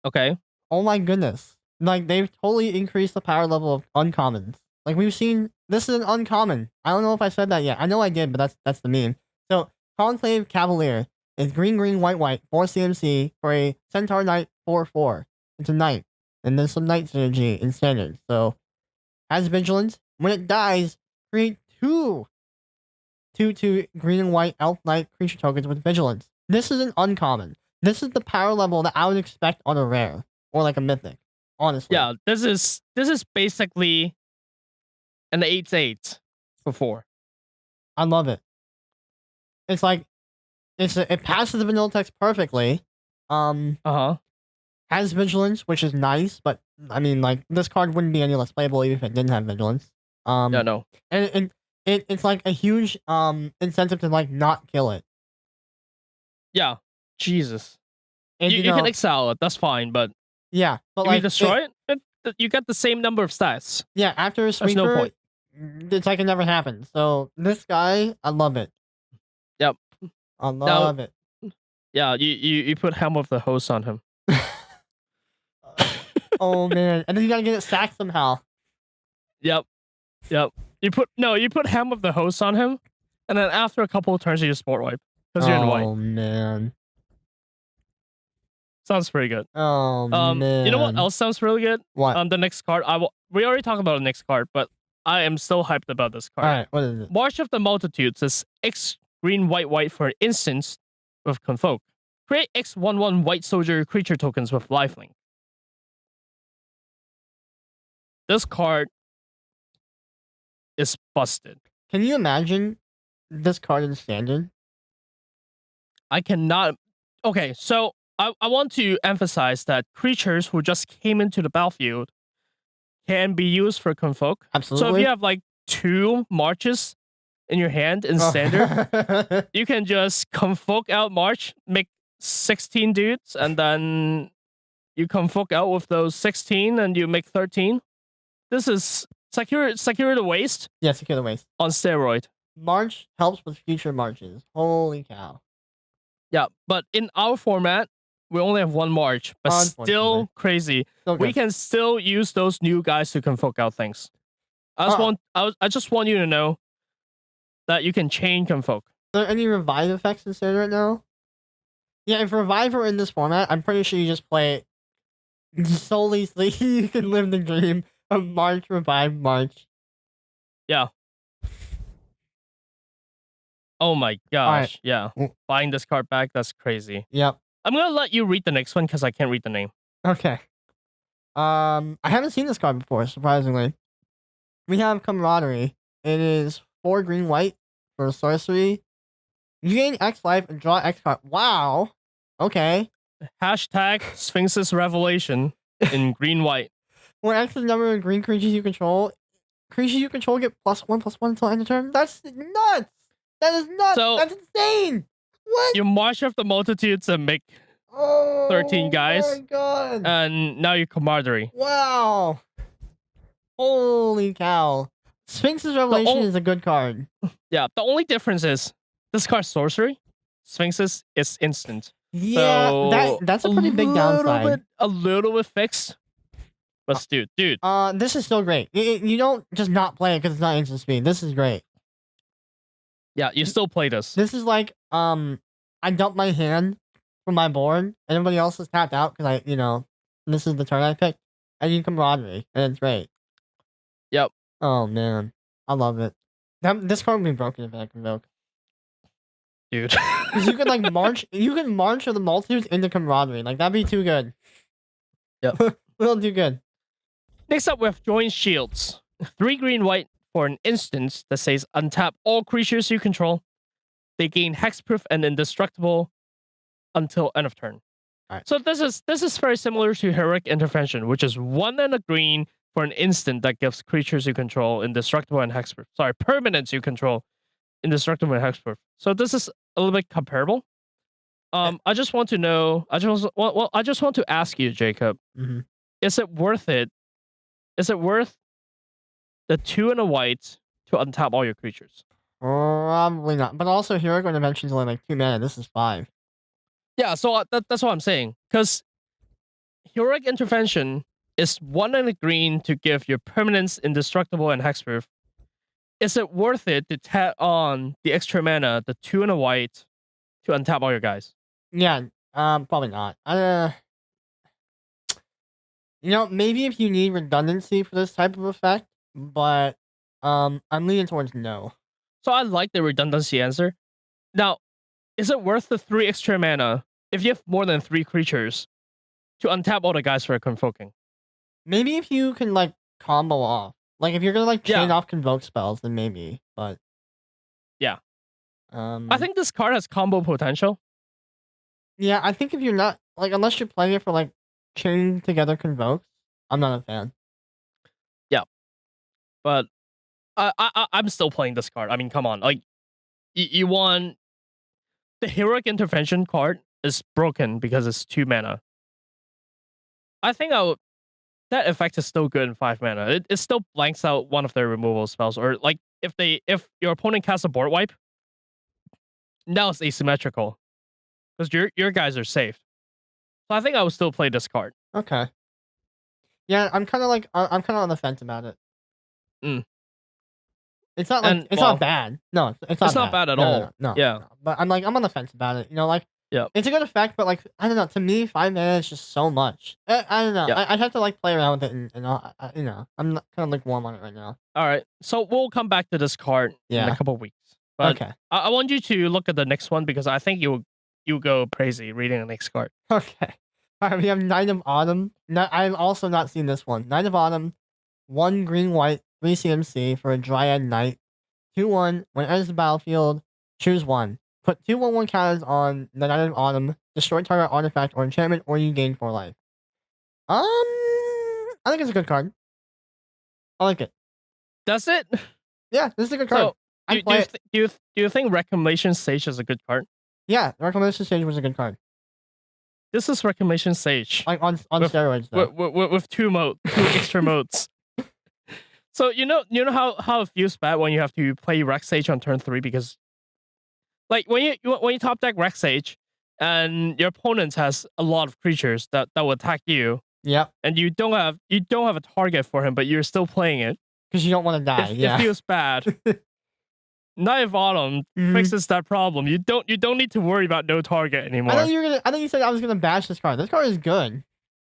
Okay. Oh my goodness! Like they've totally increased the power level of uncommons. Like we've seen, this is an uncommon. I don't know if I said that yet. I know I did, but that's the meme. So Conclave Cavalier is green, white, 4 CMC for a Centaur Knight 4/4. It's a knight, and there's some knight synergy in standard. So has vigilance. When it dies, create 2 green and white elf knight creature tokens with vigilance. This is an uncommon. This is the power level that I would expect on a rare or like a mythic. Honestly. Yeah, this is basically an 8/8 for 4. I love it. It's like it passes the vanilla text perfectly. Has vigilance, which is nice, but I mean, like this card wouldn't be any less playable even if it didn't have vigilance. No. And it's like a huge incentive to like not kill it. Yeah. Jesus. And You can exile it. That's fine, but yeah, but if like you destroy it, you get the same number of stats. yeah, after a There's sweeper, no point. it's like it never happened. So this guy, I love it. Yep. I love it. Yeah, you put Helm of the Host on him. Oh man, and then you gotta get it sacked somehow. Yep. You put Helm of the Host on him, and then after a couple of turns you just sport wipe because you're in white. Oh man. Sounds pretty good. Oh man. You know what else sounds really good? What? The next card. We already talked about the next card, but I am still hyped about this card. All right, what is it? March of the Multitudes is X green white for an instance with Convoke. Create X/1/1 white soldier creature tokens with lifelink. This card is busted. Can you imagine this card in standard? I cannot. Okay, so I want to emphasize that creatures who just came into the battlefield can be used for Convoke. Absolutely. So if you have like 2 marches in your hand in standard, you can just Convoke out March, make 16 dudes, and then you Convoke out with those 16 and you make 13. This is secure the waste Yeah, secure the waste. on steroid. March helps with future marches. Holy cow. Yeah, but in our format, we only have 1 March, but Unfortunately. still crazy. So We good. can still use those new guys to Convoke out things. I just want you to know that you can chain Convoke. Are there any revive effects in standard right now? Yeah, if revive were in this format, I'm pretty sure you just play it solely so you can live the dream of March, revive, March. Yeah. Oh my gosh. Yeah. Mm. Buying this card back, that's crazy. Yep. I'm going to let you read the next one because I can't read the name. Okay. I haven't seen this card before, surprisingly. We have Camaraderie. It is 4 green white for sorcery. You gain X life and draw X card. Wow. Okay. Hashtag Sphinx's Revelation in green white. When X is the number of green creatures you control get +1/+1 until end of turn. That's nuts. That is nuts. So- That's insane. What? You march off the multitudes and make Oh, 13 guys. my god. and now you camaraderie. Wow. Holy cow. Sphinx's Revelation is a good card. Yeah, the only difference is this card's sorcery. Sphinx's is instant. Yeah, So that's a pretty big downside. A little bit fixed. But dude. This is still great. You don't just not play it because it's not instant speed. This is great. Yeah, you still play this. This is like, I dump my hand from my board, and everybody else is tapped out because this is the turn I picked, and you camaraderie, and it's great. Yep. Oh man, I love it. This card would be broken if I convoke. Dude. Because you could like march, with the multitudes into camaraderie. Like that'd be too good. Yep. We'll do good. Next up, we have Join Shields. 3 green white for an instance that says untap all creatures you control. They gain hexproof and indestructible until end of turn. Right. So this is very similar to Heroic Intervention, which is 1 and a green for an instant that gives creatures you control indestructible and hexproof. Sorry, permanents you control indestructible and hexproof. So this is a little bit comparable. I just want to know. I just want to ask you, Jacob. Mm-hmm. Is it worth it? Is it worth the 2 and a white to untap all your creatures? Probably not. But also, Heroic Intervention is only like 2 mana. This is 5. Yeah, so that's what I'm saying. Because Heroic Intervention is 1 and a green to give your permanents indestructible and hexproof. Is it worth it to tap on the extra mana, the 2 and a white, to untap all your guys? Yeah, probably not. Maybe if you need redundancy for this type of effect, but I'm leaning towards no. So I like the redundancy answer. Now, is it worth the 3 extra mana if you have more than 3 creatures to untap all the guys for convoking? Maybe if you can like combo off. Like if you're gonna chain off convoke spells, then maybe. But yeah. I think this card has combo potential. Yeah, I think if you're not unless you're playing it for chaining together convokes, I'm not a fan. Yeah. But I'm still playing this card. I mean, come on. Like you want the Heroic Intervention card is broken because it's 2 mana. I think that effect is still good in 5 mana. It still blanks out one of their removal spells, or if your opponent casts a board wipe, now it's asymmetrical because your guys are safe. So I think I would still play this card. Okay. Yeah, I'm kind of on the fence about it. It's not it's not bad. No, it's not bad at all. No. Yeah. No. But I'm on the fence about it. Yeah. It's a good effect, but I don't know. To me, 5 mana is just so much. I don't know. Yeah. I'd have to play around with it, and I'm not kind of warm on it right now. All right, so we'll come back to this card in a couple of weeks. But Okay. I want you to look at the next one because I think you go crazy reading the next card. Okay. All right, we have Knight of Autumn. I've also not seen this one. Knight of Autumn, 1 green white, 3 CMC for a Dryad Knight. 2/1. When it enters the battlefield, choose 1. Put 2/1/1 counters on the Knight of Autumn. Destroy target artifact or enchantment, or you gain 4 life. I think it's a good card. I like it. That's it. Yeah, this is a good card. So, do you think Reclamation Sage is a good card? Yeah, Reclamation Sage was a good card. This is Reclamation Sage. On steroids, though. With 2 extra modes. So you know how it feels bad when you have to play Rec Sage on turn 3 because, when you top deck Rec Sage, and your opponent has a lot of creatures that will attack you. Yep. And you don't have a target for him, but you're still playing it because you don't want to die. It feels bad. Knight of Autumn fixes that problem. You don't need to worry about no target anymore. I thought you said I was gonna bash this card. This card is good.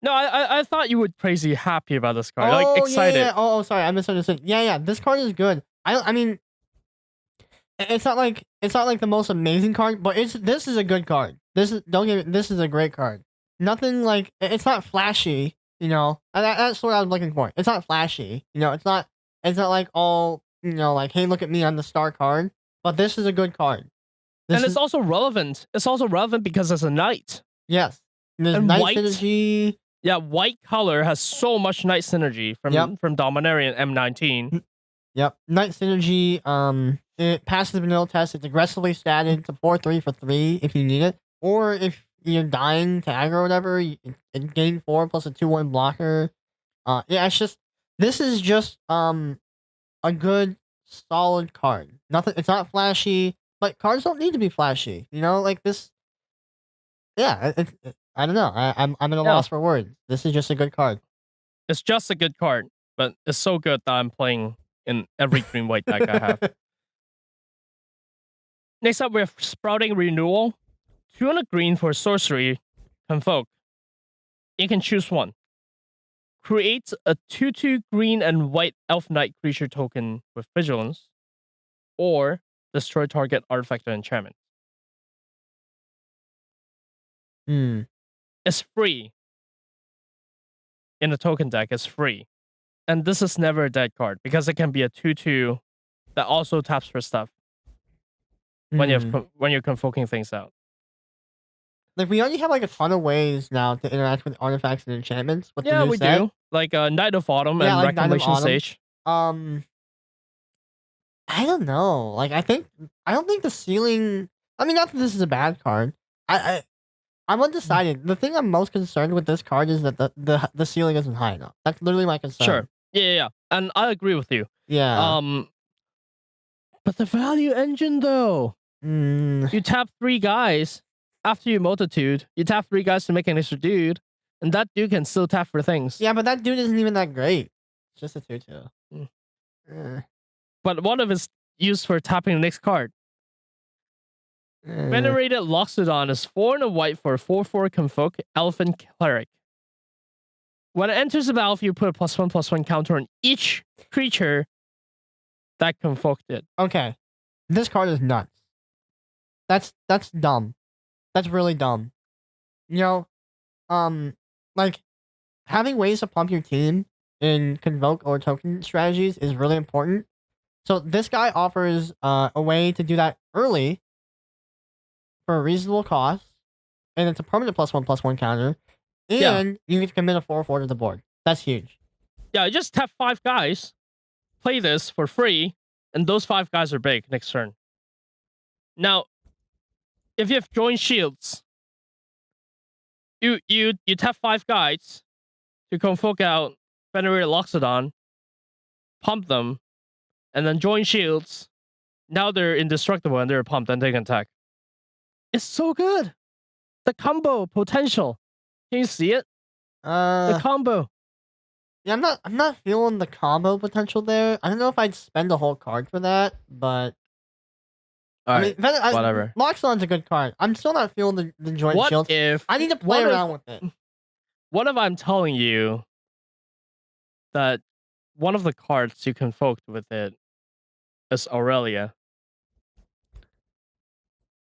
No, I thought you would crazy happy about this card. Excited. Yeah. Oh, sorry, I misunderstood. Yeah. This card is good. I mean, it's not like the most amazing card, but this is a good card. This is a great card. Nothing it's not flashy, that's what I was looking for. It's not flashy, it's not like all, hey, look at me, I'm the star card. But this is a good card. It's also relevant. It's also relevant because it's a knight. Yes. There's and knight white synergy. Yeah, white color has so much night synergy from Dominaria and M19. Yep. Night synergy. It passes the vanilla test. It's aggressively statted. It's a 4/3 for 3 if you need it, or if you're dying to aggro or whatever. It gain 4 plus a 2/1 blocker. Yeah, it's just this is just a good solid card. Nothing. It's not flashy, but cards don't need to be flashy. You know, like this. Yeah, I don't know. I'm at a loss for words. This is just a good card. It's just a good card, but it's so good that I'm playing in every green white deck I have. Next up, we have Sprouting Renewal. 200 green for sorcery, Convoke. You can choose one. Create a 2/2 green and white Elf Knight creature token with Vigilance, or destroy target artifact or enchantment. It's free. In the token deck, it's free. And this is never a dead card because it can be a 2/2 that also taps for stuff when you're convoking things out. Like, we already have like a ton of ways now to interact with artifacts and enchantments. With Yeah, the new we set. do. Like Night of Autumn and like Night of Reclamation Autumn. Sage. I don't know. Like, I don't think the ceiling. I mean, not that this is a bad card. I'm undecided. The thing I'm most concerned with this card is that the ceiling isn't high enough. That's literally my concern. Sure. Yeah. And I agree with you. Yeah. But the value engine though. You tap 3 guys after you multitude. You tap 3 guys to make an extra dude, and that dude can still tap for things. Yeah, but that dude isn't even that great. It's just a 2/2. But one of it's used for tapping the next card. Venerated Loxodon is 4 and a white for a 4/4 Convoke Elephant Cleric. When it enters the battlefield, you put a +1/+1 counter on each creature that convoked it. Okay. This card is nuts. That's dumb. That's really dumb. You know, like, having ways to pump your team in convoke or token strategies is really important. So this guy offers a way to do that early for a reasonable cost, and it's a permanent +1/+1 counter, and you can commit a 4/4 to the board. That's huge. Yeah, just tap 5 guys, play this for free, and those 5 guys are big next turn. Now, if you have joint shields, you tap 5 guys to convoke out Venerated Loxodon, pump them, and then join shields. Now they're indestructible and they're pumped and they can attack. It's so good. The combo potential. Can you see it? The combo. Yeah, I'm not feeling the combo potential there. I don't know if I'd spend a whole card for that, but Alright, whatever. Loxodon's a good card. I'm still not feeling the joint shields. I need to play around with it. What if I'm telling you that one of the cards you convoked with it is Aurelia?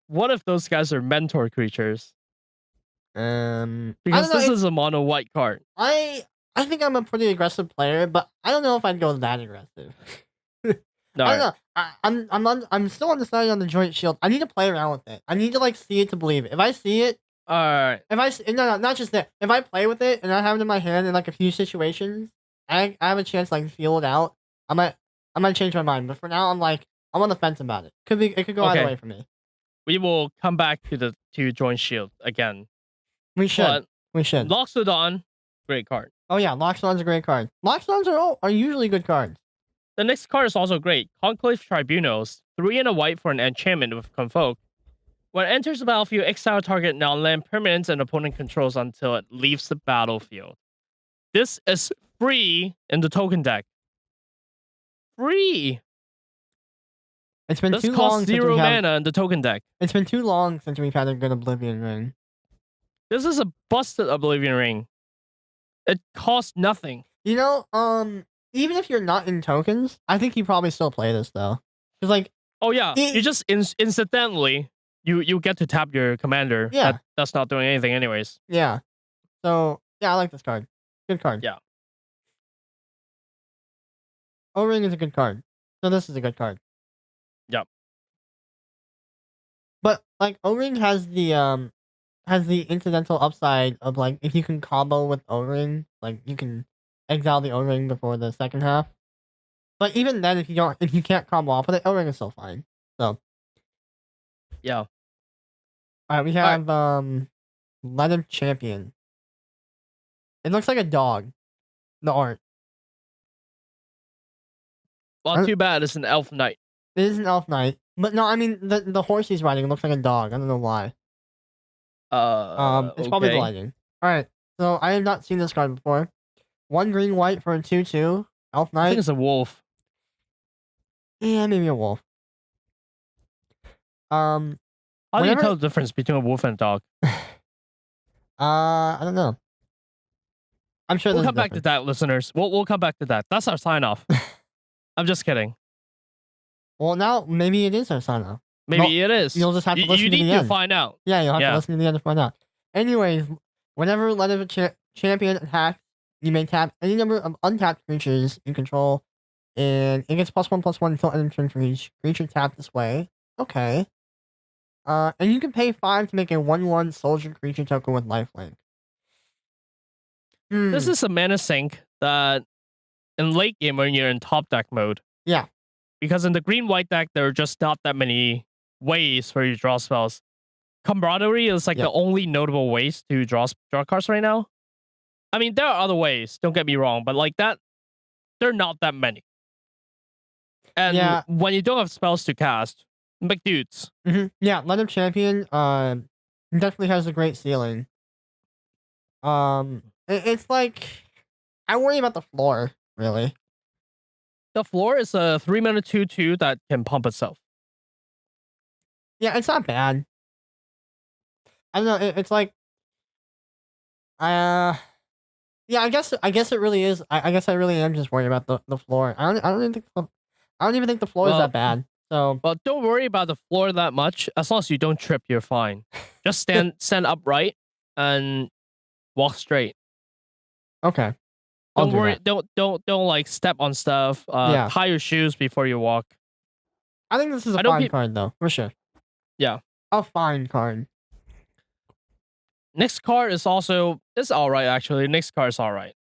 What if those guys are mentor creatures? Because this is a mono white card. I think I'm a pretty aggressive player, but I don't know if I'd go that aggressive. I don't know. I'm still undecided on the joint shield. I need to play around with it. I need to like see it to believe it. If I see it, alright. No, not just that. If I play with it and I have it in my hand in like a few situations, I have a chance to like feel it out. I might change my mind, but for now I'm on the fence about it. It could go either way for me. We will come back to joint shield again. We should. Loxodon, great card. Oh yeah, Loxodon's a great card. Loxodons are usually good cards. The next card is also great. Conclave Tribunals, 3 and a white for an enchantment with Convoke. When it enters the battlefield, exile target non-land permanents and opponent controls until it leaves the battlefield. This is free in the token deck. Free! It's been too long. This costs 0 mana in the token deck. It's been too long since we've had a good Oblivion Ring. This is a busted Oblivion Ring. It costs nothing. You know, even if you're not in tokens, I think you probably still play this though. Cause like, oh yeah, you just incidentally you get to tap your commander. Yeah, that's not doing anything anyways. Yeah. So yeah, I like this card. Good card. Yeah. O-Ring is a good card. So this is a good card. Yep. But like O-Ring has the has the incidental upside of like if you can combo with O-Ring, like you can exile the O-Ring before the second half. But even then, if you can't combo off with it, O-Ring is still fine. So Yeah. all right, we Alright. have Leather Champion. It looks like a dog. The art. Well, too bad it's an elf knight. It is an elf knight, but no, I mean the horse he's riding looks like a dog. I don't know why. It's probably the Okay. lighting. All right, so I have not seen this card before. 1 green white for a 2/2 elf I think knight. it's a wolf. Yeah, maybe a wolf. How do you whenever- tell the difference between a wolf and a dog? I don't know. I'm sure We'll there's a come back to difference. that, listeners. We'll come back to that. That's our sign off. I'm just kidding. Well, now maybe it is our sign off. Maybe it is. You'll just have to listen you to need the to end. find out. Yeah, you'll have Yeah. to listen to the end to find out. Anyways, whenever Leather Champion attacks, you may tap any number of untapped creatures you control, and it gets +1/+1 until end of turn for each creature tapped this way. Okay. And you can pay 5 to make a 1/1 soldier creature token with lifelink. This is a mana sink that in late game when you're in top deck mode. Yeah. Because in the green white deck, there are just not that many ways for you to draw spells. Camaraderie is like the only notable ways to draw cards right now. I mean, there are other ways, don't get me wrong, but like that, there are not that many. And when you don't have spells to cast, big dudes. Yeah, Leather Champion definitely has a great ceiling. It's like I worry about the floor, really. The floor is a 3-mana 2/2 that can pump itself. Yeah, it's not bad. I don't know. It's like, yeah. I guess it really is. I guess I really am just worried about the floor. I don't even think the floor is that bad. So, well, don't worry about the floor that much. As long as you don't trip, you're fine. Just stand upright and walk straight. Okay. Don't worry. Don't like step on stuff. Tie your shoes before you walk. I think this is a fine card though, for sure. Yeah. A fine card. Next card is also all right actually. Next card is all right.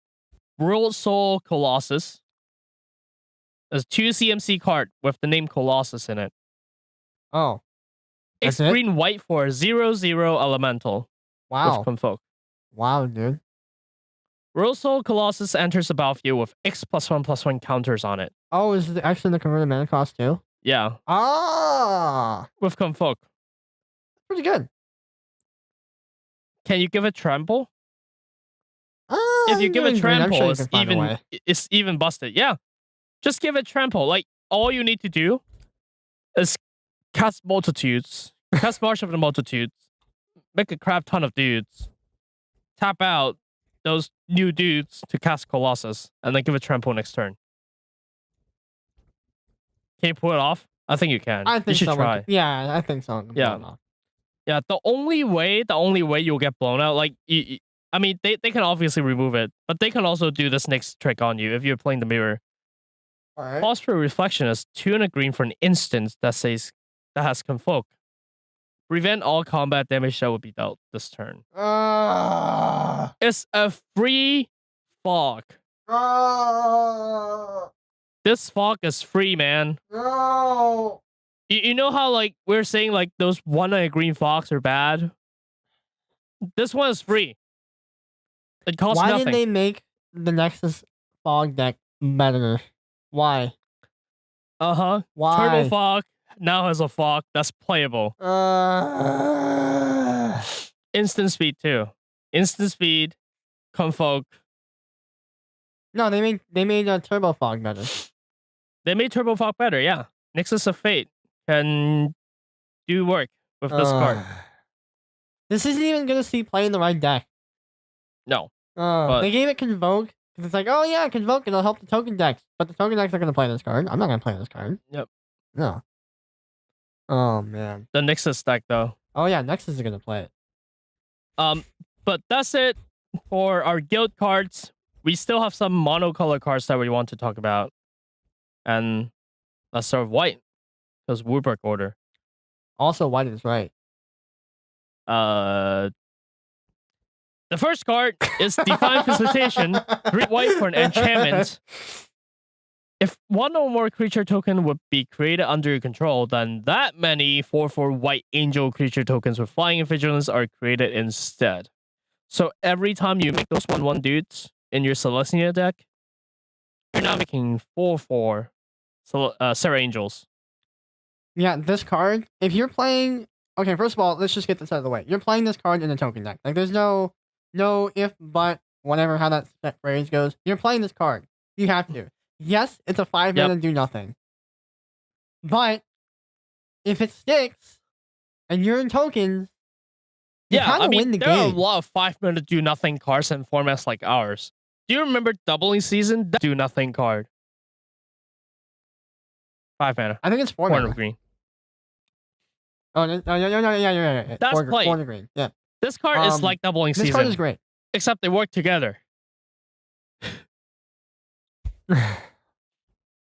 World Soul Colossus. There's 2 CMC card with the name Colossus in it. Oh. It's green white for 0/0 elemental. Wow. With Convoke. Wow, dude. World Soul Colossus enters the battlefield with X +1/+1 counters on it. Oh, is it actually the converted mana cost too? Yeah. Ah. With Convoke. Pretty good. Can you give it trample? If you give it trample, it's even busted. Yeah. Just give it trample. Like, all you need to do is cast multitudes, cast March of the Multitudes, make a crap ton of dudes, tap out those new dudes to cast Colossus, and then give it trample next turn. Can you pull it off? I think you can. I think you should try. Yeah, I think so. Yeah. Yeah, the only way you'll get blown out, like, I mean, they can obviously remove it, but they can also do this next trick on you if you're playing the mirror. Alright. Pause for Reflection is 2 and a green for an instant that has Convoke. Prevent all combat damage that would be dealt this turn. It's a free fog. This fog is free, man. No. You know how like we're saying like those 1 and a green fogs are bad? This one is free. It costs nothing. Why did they make the Nexus fog deck better? Why? Why? Turbo fog now has a fog that's playable. Instant speed too. Instant speed, Convoke. No, they made a turbo fog better. They made turbo fog better. Yeah, Nexus of Fate can do work with this card. This isn't even gonna see play in the right deck. No. They gave it Convoke because it's like, oh yeah, Convoke, it'll help the token decks, but the token decks are gonna play this card. I'm not gonna play this card. Yep. No. Oh man. The Nexus deck though. Oh yeah, Nexus is gonna play it. But that's it for our guild cards. We still have some monocolor cards that we want to talk about, and let's start with white because Woodwork order. Also, white is right. The first card is Divine Visitation, 3 white for an enchantment. If one or more creature token would be created under your control, then that many 4/4 white angel creature tokens with flying and vigilance are created instead. So every time you make those 1/1 dudes in your Celestia deck, you're now making 4/4 Serra Angels. Yeah, this card, if you're playing... Okay, first of all, let's just get this out of the way. You're playing this card in a token deck. Like, there's no if, but, whatever, how that phrase goes. You're playing this card. You have to. Yes, it's a 5-mana do nothing. But, if it sticks, and you're in tokens, you kind of win the there game. are a lot of 5-mana do nothing cards in formats like ours. Do you remember Doubling Season? That do nothing card. 5 mana. I think it's 4 mana. Green. Oh, no, yeah. That's Four to green. Yeah. This card is like Doubling Season. This card is great. Except they work together.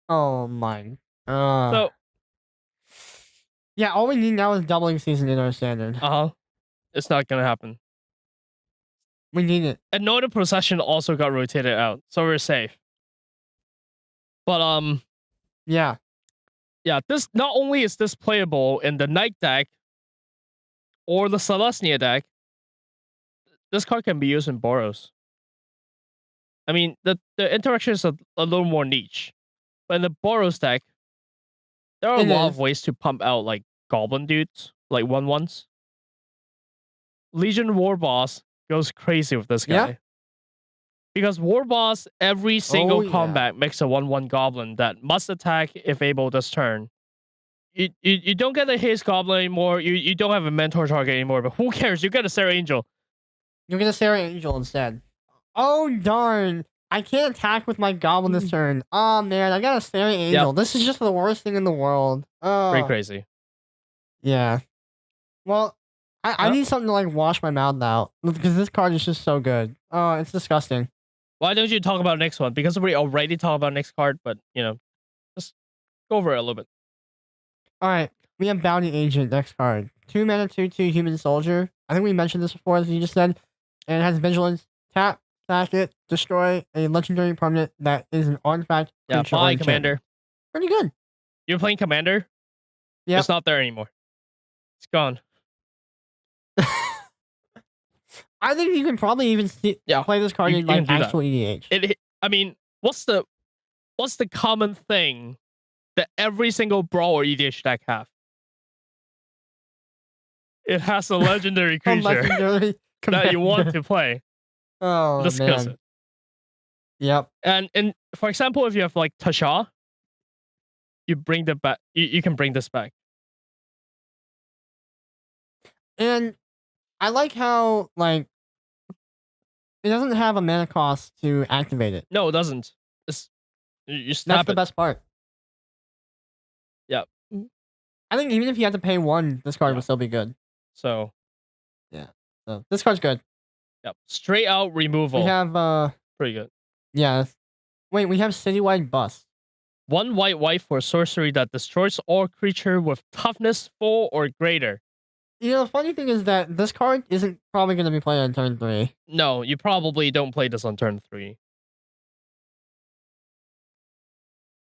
Oh my. So yeah, all we need now is Doubling Season in our standard. It's not gonna happen. We need it. And Noted Procession also got rotated out, so we're safe. But yeah, this not only is this playable in the Night deck or the Celestia deck, this card can be used in Boros. I mean, the interaction is a little more niche. But in the Boros deck, there are a lot of ways to pump out like Goblin dudes, like 1/1s. Legion War Boss goes crazy with this guy. Yeah. Because War Boss, every single combat makes a 1/1 Goblin that must attack if able this turn. You don't get a Haste Goblin anymore. You don't have a Mentor target anymore, but who cares? You get a Serra Angel. You get a Serra Angel instead. Oh, darn. I can't attack with my Goblin this turn. Oh, man. I got a Serra Angel. This is just the worst thing in the world. Oh. Pretty crazy. Yeah. Well, I need something to, like, wash my mouth out. Because this card is just so good. Oh, it's disgusting. Why don't you talk about the next one? Because we already talked about next card, but, you know, just go over it a little bit. Alright. We have Bounty Agent, next card. 2 mana, 2/2 Human Soldier. I think we mentioned this before, as you just said. And it has Vigilance. Tap, sack it, destroy a legendary permanent that is an artifact. Yeah, bye, Commander. Pretty good. You're playing Commander? Yeah. It's not there anymore. It's gone. I think you can probably even play this card in like actual EDH. I mean, what's the common thing that every single Brawl or EDH deck have? It has a legendary creature that you want to play. Oh, discuss man. it. Yep. And for example, if you have like Tasha, you bring the back. You can bring this back. And I like how like it doesn't have a mana cost to activate it. No, it doesn't. You snap That's the best part. Yeah. I think even if you had to pay 1, this card would still be good. So yeah. So this card's good. Yep. Straight out removal. We have pretty good. Yeah. Wait, we have Citywide Bust. 1 white for sorcery that destroys all creature with toughness 4 or greater. You know, the funny thing is that this card isn't probably going to be played on turn 3. No, you probably don't play this on turn 3.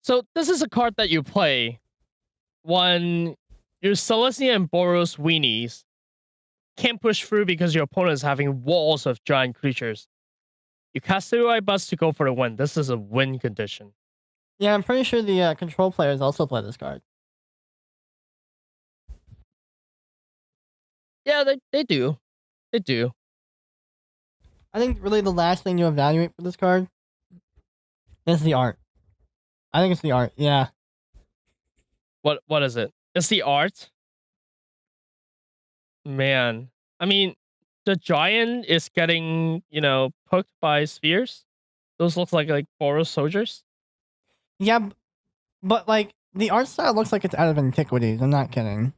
So this is a card that you play when your Celestia and Boros weenies can't push through because your opponent is having walls of giant creatures. You cast Citywide Bust to go for the win. This is a win condition. Yeah, I'm pretty sure the control players also play this card. Yeah, they do. They do. I think really the last thing you evaluate for this card is the art. I think it's the art, yeah. What is it? It's the art? Man. I mean, the giant is getting, poked by spheres. Those look like Boros soldiers. Yeah, but like the art style looks like it's out of Antiquities. I'm not kidding.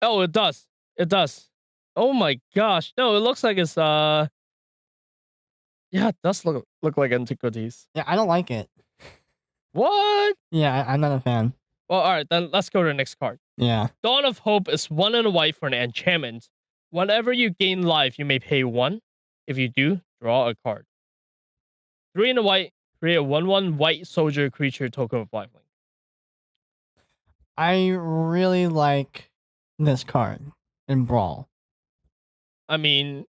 Oh, it does. It does. Oh my gosh. No, it looks like it's yeah, it does look like Antiquities. Yeah, I don't like it. What? Yeah, I'm not a fan. Well, alright, then let's go to the next card. Yeah. Dawn of Hope is 1 and a white for an enchantment. Whenever you gain life, you may pay 1. If you do, draw a card. 3 in a white, create a 1/1 white soldier creature token with lifelink. I really like this card in Brawl. I mean,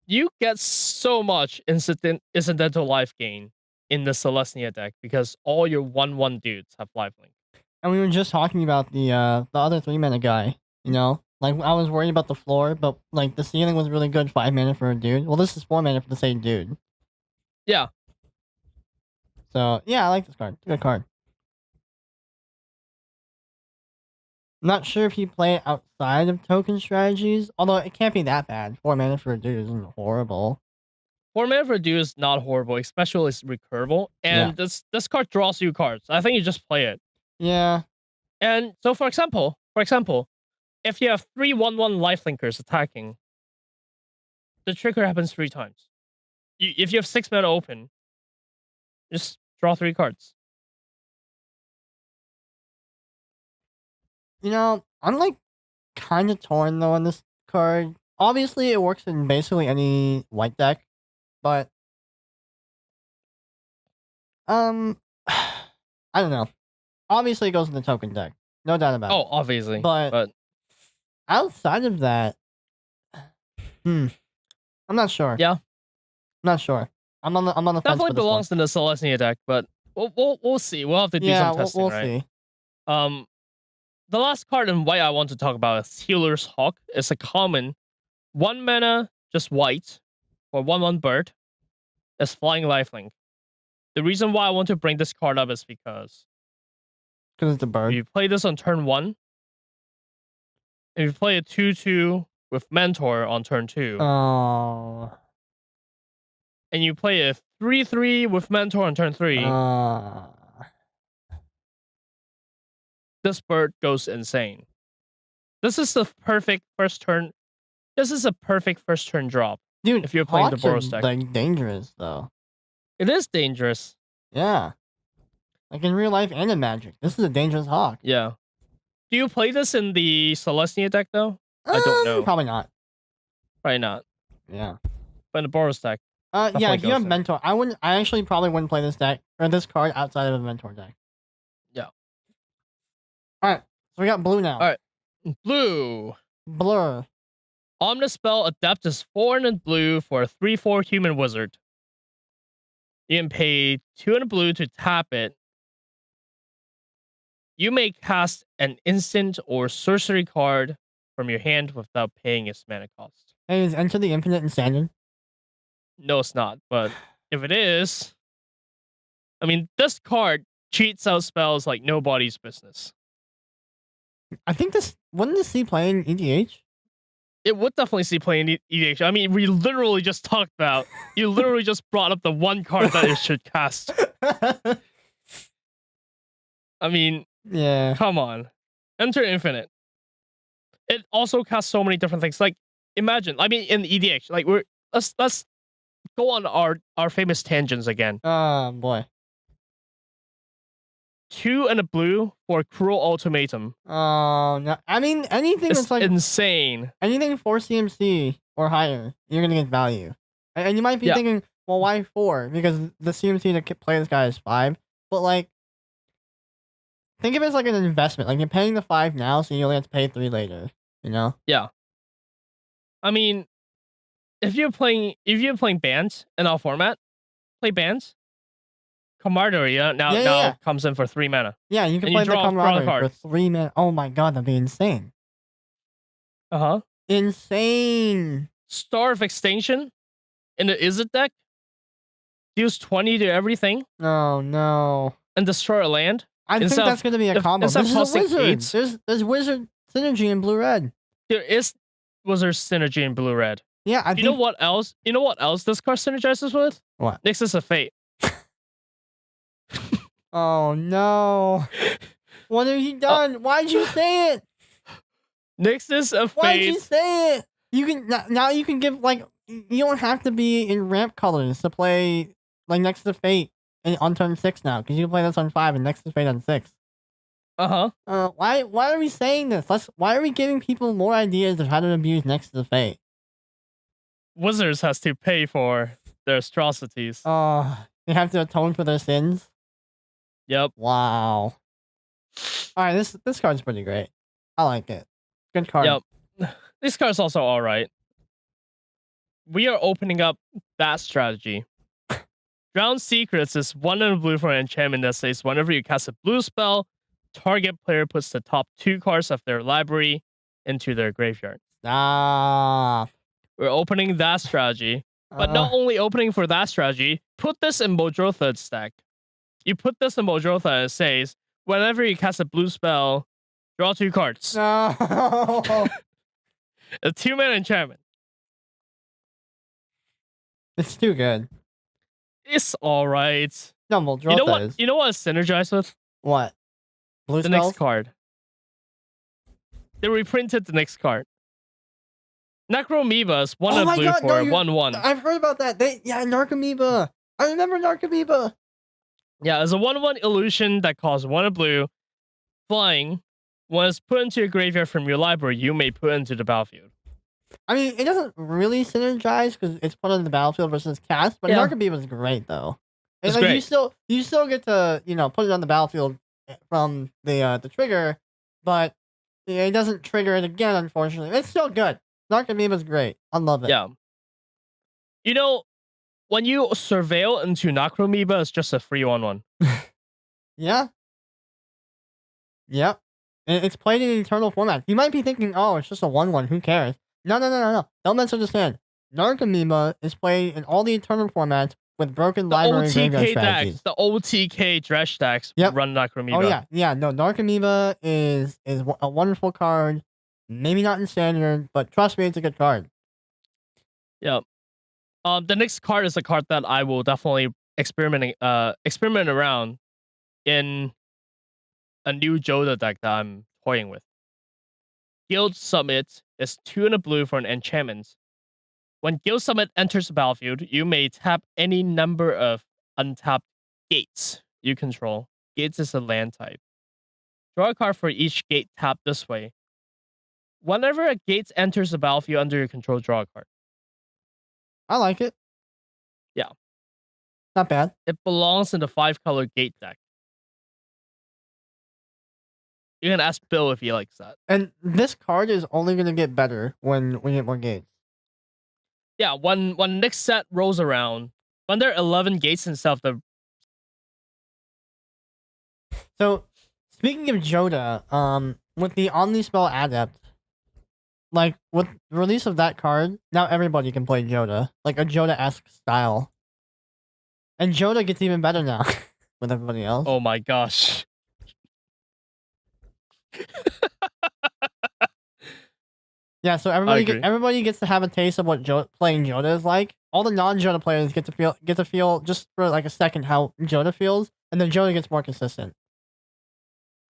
you get so much incidental life gain in the Celestia deck because all your 1/1 dudes have lifelink. And we were just talking about the other 3-mana guy, you know? Like, I was worried about the floor, but, like, the ceiling was really good, 5 mana for a dude. Well, this is 4 mana for the same dude. Yeah. So, yeah, I like this card. It's a good card. I'm not sure if you play it outside of token strategies, although it can't be that bad. 4 mana for a dude isn't horrible. 4 mana for a dude is not horrible, especially it's recurable. And this card draws you cards. I think you just play it. Yeah. And so, for example, if you have 3 1/1 lifelinkers attacking, the trigger happens 3 times. If you have 6 mana open, just draw 3 cards. You know, I'm like kind of torn though on this card. Obviously, it works in basically any white deck, but I don't know. Obviously, it goes in the token deck, no doubt about it. Oh, obviously, but outside of that, I'm not sure. Yeah, not sure. I'm on the fence definitely for this belongs in the Celestia deck, but we'll see. We'll have to do some testing, we'll right? see. The last card in white I want to talk about is Healer's Hawk. It's a common 1 mana, just white, for 1/1 bird. It's flying lifelink. The reason why I want to bring this card up is because it's a bird. if you play this on turn 1, if you play a 2/2 with Mentor on turn 2, Oh. and you play a 3/3 with Mentor on turn 3, this bird goes insane. This is the perfect first turn. This is a perfect first turn drop. Dude, if you're playing the Hawks Boros are deck. like dangerous though. It is dangerous. Yeah. Like in real life and in Magic. This is a dangerous Hawk. Yeah. Do you play this in the Celestia deck though? I don't know. Probably not. Probably not. Yeah. But in the Boros deck. Yeah, if you have in. Mentor, I actually probably wouldn't play this deck or this card outside of a Mentor deck. Yeah. Alright. So we got blue now. Alright. Blue. Blur. Omnispell Adept is 4 and blue for a 3/4 human wizard. You can pay 2 and blue to tap it. You may cast an instant or sorcery card from your hand without paying its mana cost. Hey, is Enter the Infinite in Standard? No, it's not. But if it is, I mean, this card cheats out spells like nobody's business. I think wouldn't this see play in EDH? It would definitely see play in EDH. I mean, we literally just talked about. You literally just brought up the one card that it should cast. I mean, yeah. Come on, Enter Infinite. It also casts so many different things. Like, imagine. I mean, in EDH, like let's go on our famous tangents again. Oh boy. 2 and a blue for Cruel Ultimatum. Oh no! I mean, anything that's like insane. Anything 4 CMC or higher, you're gonna get value. And you might be thinking, well, why 4? Because the CMC to play this guy is 5. But like, think of it as like an investment. Like you're paying the 5 now, so you only have to pay 3 later. You know? Yeah. I mean, if you're playing bands in our format, play bands. Camaraderie now comes in for 3 mana. Yeah, you can play the Camaraderie for 3 mana. Oh my god, that'd be insane. Insane. Star of Extinction in the Izzet deck. Deals 20 to everything. Oh no. And destroy a land. I think that's going to be a combo. This is a wizard. There's wizard synergy in blue-red. There is wizard synergy in blue-red. Yeah, I think... You know what else? You know what else this card synergizes with? What? Nexus of Fate. Oh no! What have you done? Why'd you say it? Nexus of Fate. Why'd you say it? You can now. You can give like you don't have to be in ramp colors to play like Nexus of Fate on turn 6 now because you can play this on 5 and Nexus of Fate on 6. Why are we saying this? Why are we giving people more ideas of how to abuse next to the fate? Wizards has to pay for their atrocities. They have to atone for their sins. Yep. Wow. All right, this card's pretty great. I like it. Good card. Yep. This card's also all right. We are opening up that strategy. Drown Secrets is 1 and a blue for an enchantment that says whenever you cast a blue spell, target player puts the top 2 cards of their library into their graveyard. Ah. We're opening that strategy. But not only opening for that strategy, put this in Johnathan's deck. You put this in Johnathan and it says, whenever you cast a blue spell, draw 2 cards. No. A 2-mana enchantment. It's too good. It's alright. No, well, draw those. You know what it's synergized with? What? Blue The spells? next card. They reprinted the next card. Necroamoeba is 1 and blue for 1/1. I've heard about that. Narcomoeba. I remember Narcomoeba. Yeah, it's a 1/1 illusion that costs 1 and blue. Flying. When it's put into your graveyard from your library, you may put into the battlefield. I mean, it doesn't really synergize because it's put on the battlefield versus cast, but Narcomoeba is great though. It's like, great. You still get to put it on the battlefield from the trigger, but it doesn't trigger it again. Unfortunately, it's still good. Narcomoeba is great. I love it. Yeah. When you surveil into Necroamoeba, it's just a free 1/1. Yeah. Yep. It's played in eternal format. You might be thinking, oh, it's just a 1/1. Who cares? No. Don't misunderstand. Narcomoeba is played in all the eternal formats with broken library graveyard strategies. The OTK Dredge decks run Necroamoeba. Oh yeah. No, Narcomoeba is a wonderful card. Maybe not in standard, but trust me, it's a good card. Yep. The next card is a card that I will definitely experiment around in a new Joda deck that I'm toying with. Guild Summit is 2 and a blue for an enchantment. When Guild Summit enters the battlefield, you may tap any number of untapped gates you control. Gates is a land type. Draw a card for each gate tapped this way. Whenever a gate enters the battlefield under your control, draw a card. I like it. Yeah. Not bad. It belongs in the 5-color gate deck. You can ask Bill if he likes that. And this card is only going to get better when we get more gates. Yeah, when next set rolls around, when there are 11 gates and stuff, So, speaking of Joda, with the Omnispell Adept, like, with the release of that card, now everybody can play Joda. Like, a Joda-esque style. And Joda gets even better now with everybody else. Oh my gosh. Yeah, so everybody gets to have a taste of what playing Joda is like. All the non-Joda players get to feel just for like a second how Joda feels, and then Joda gets more consistent.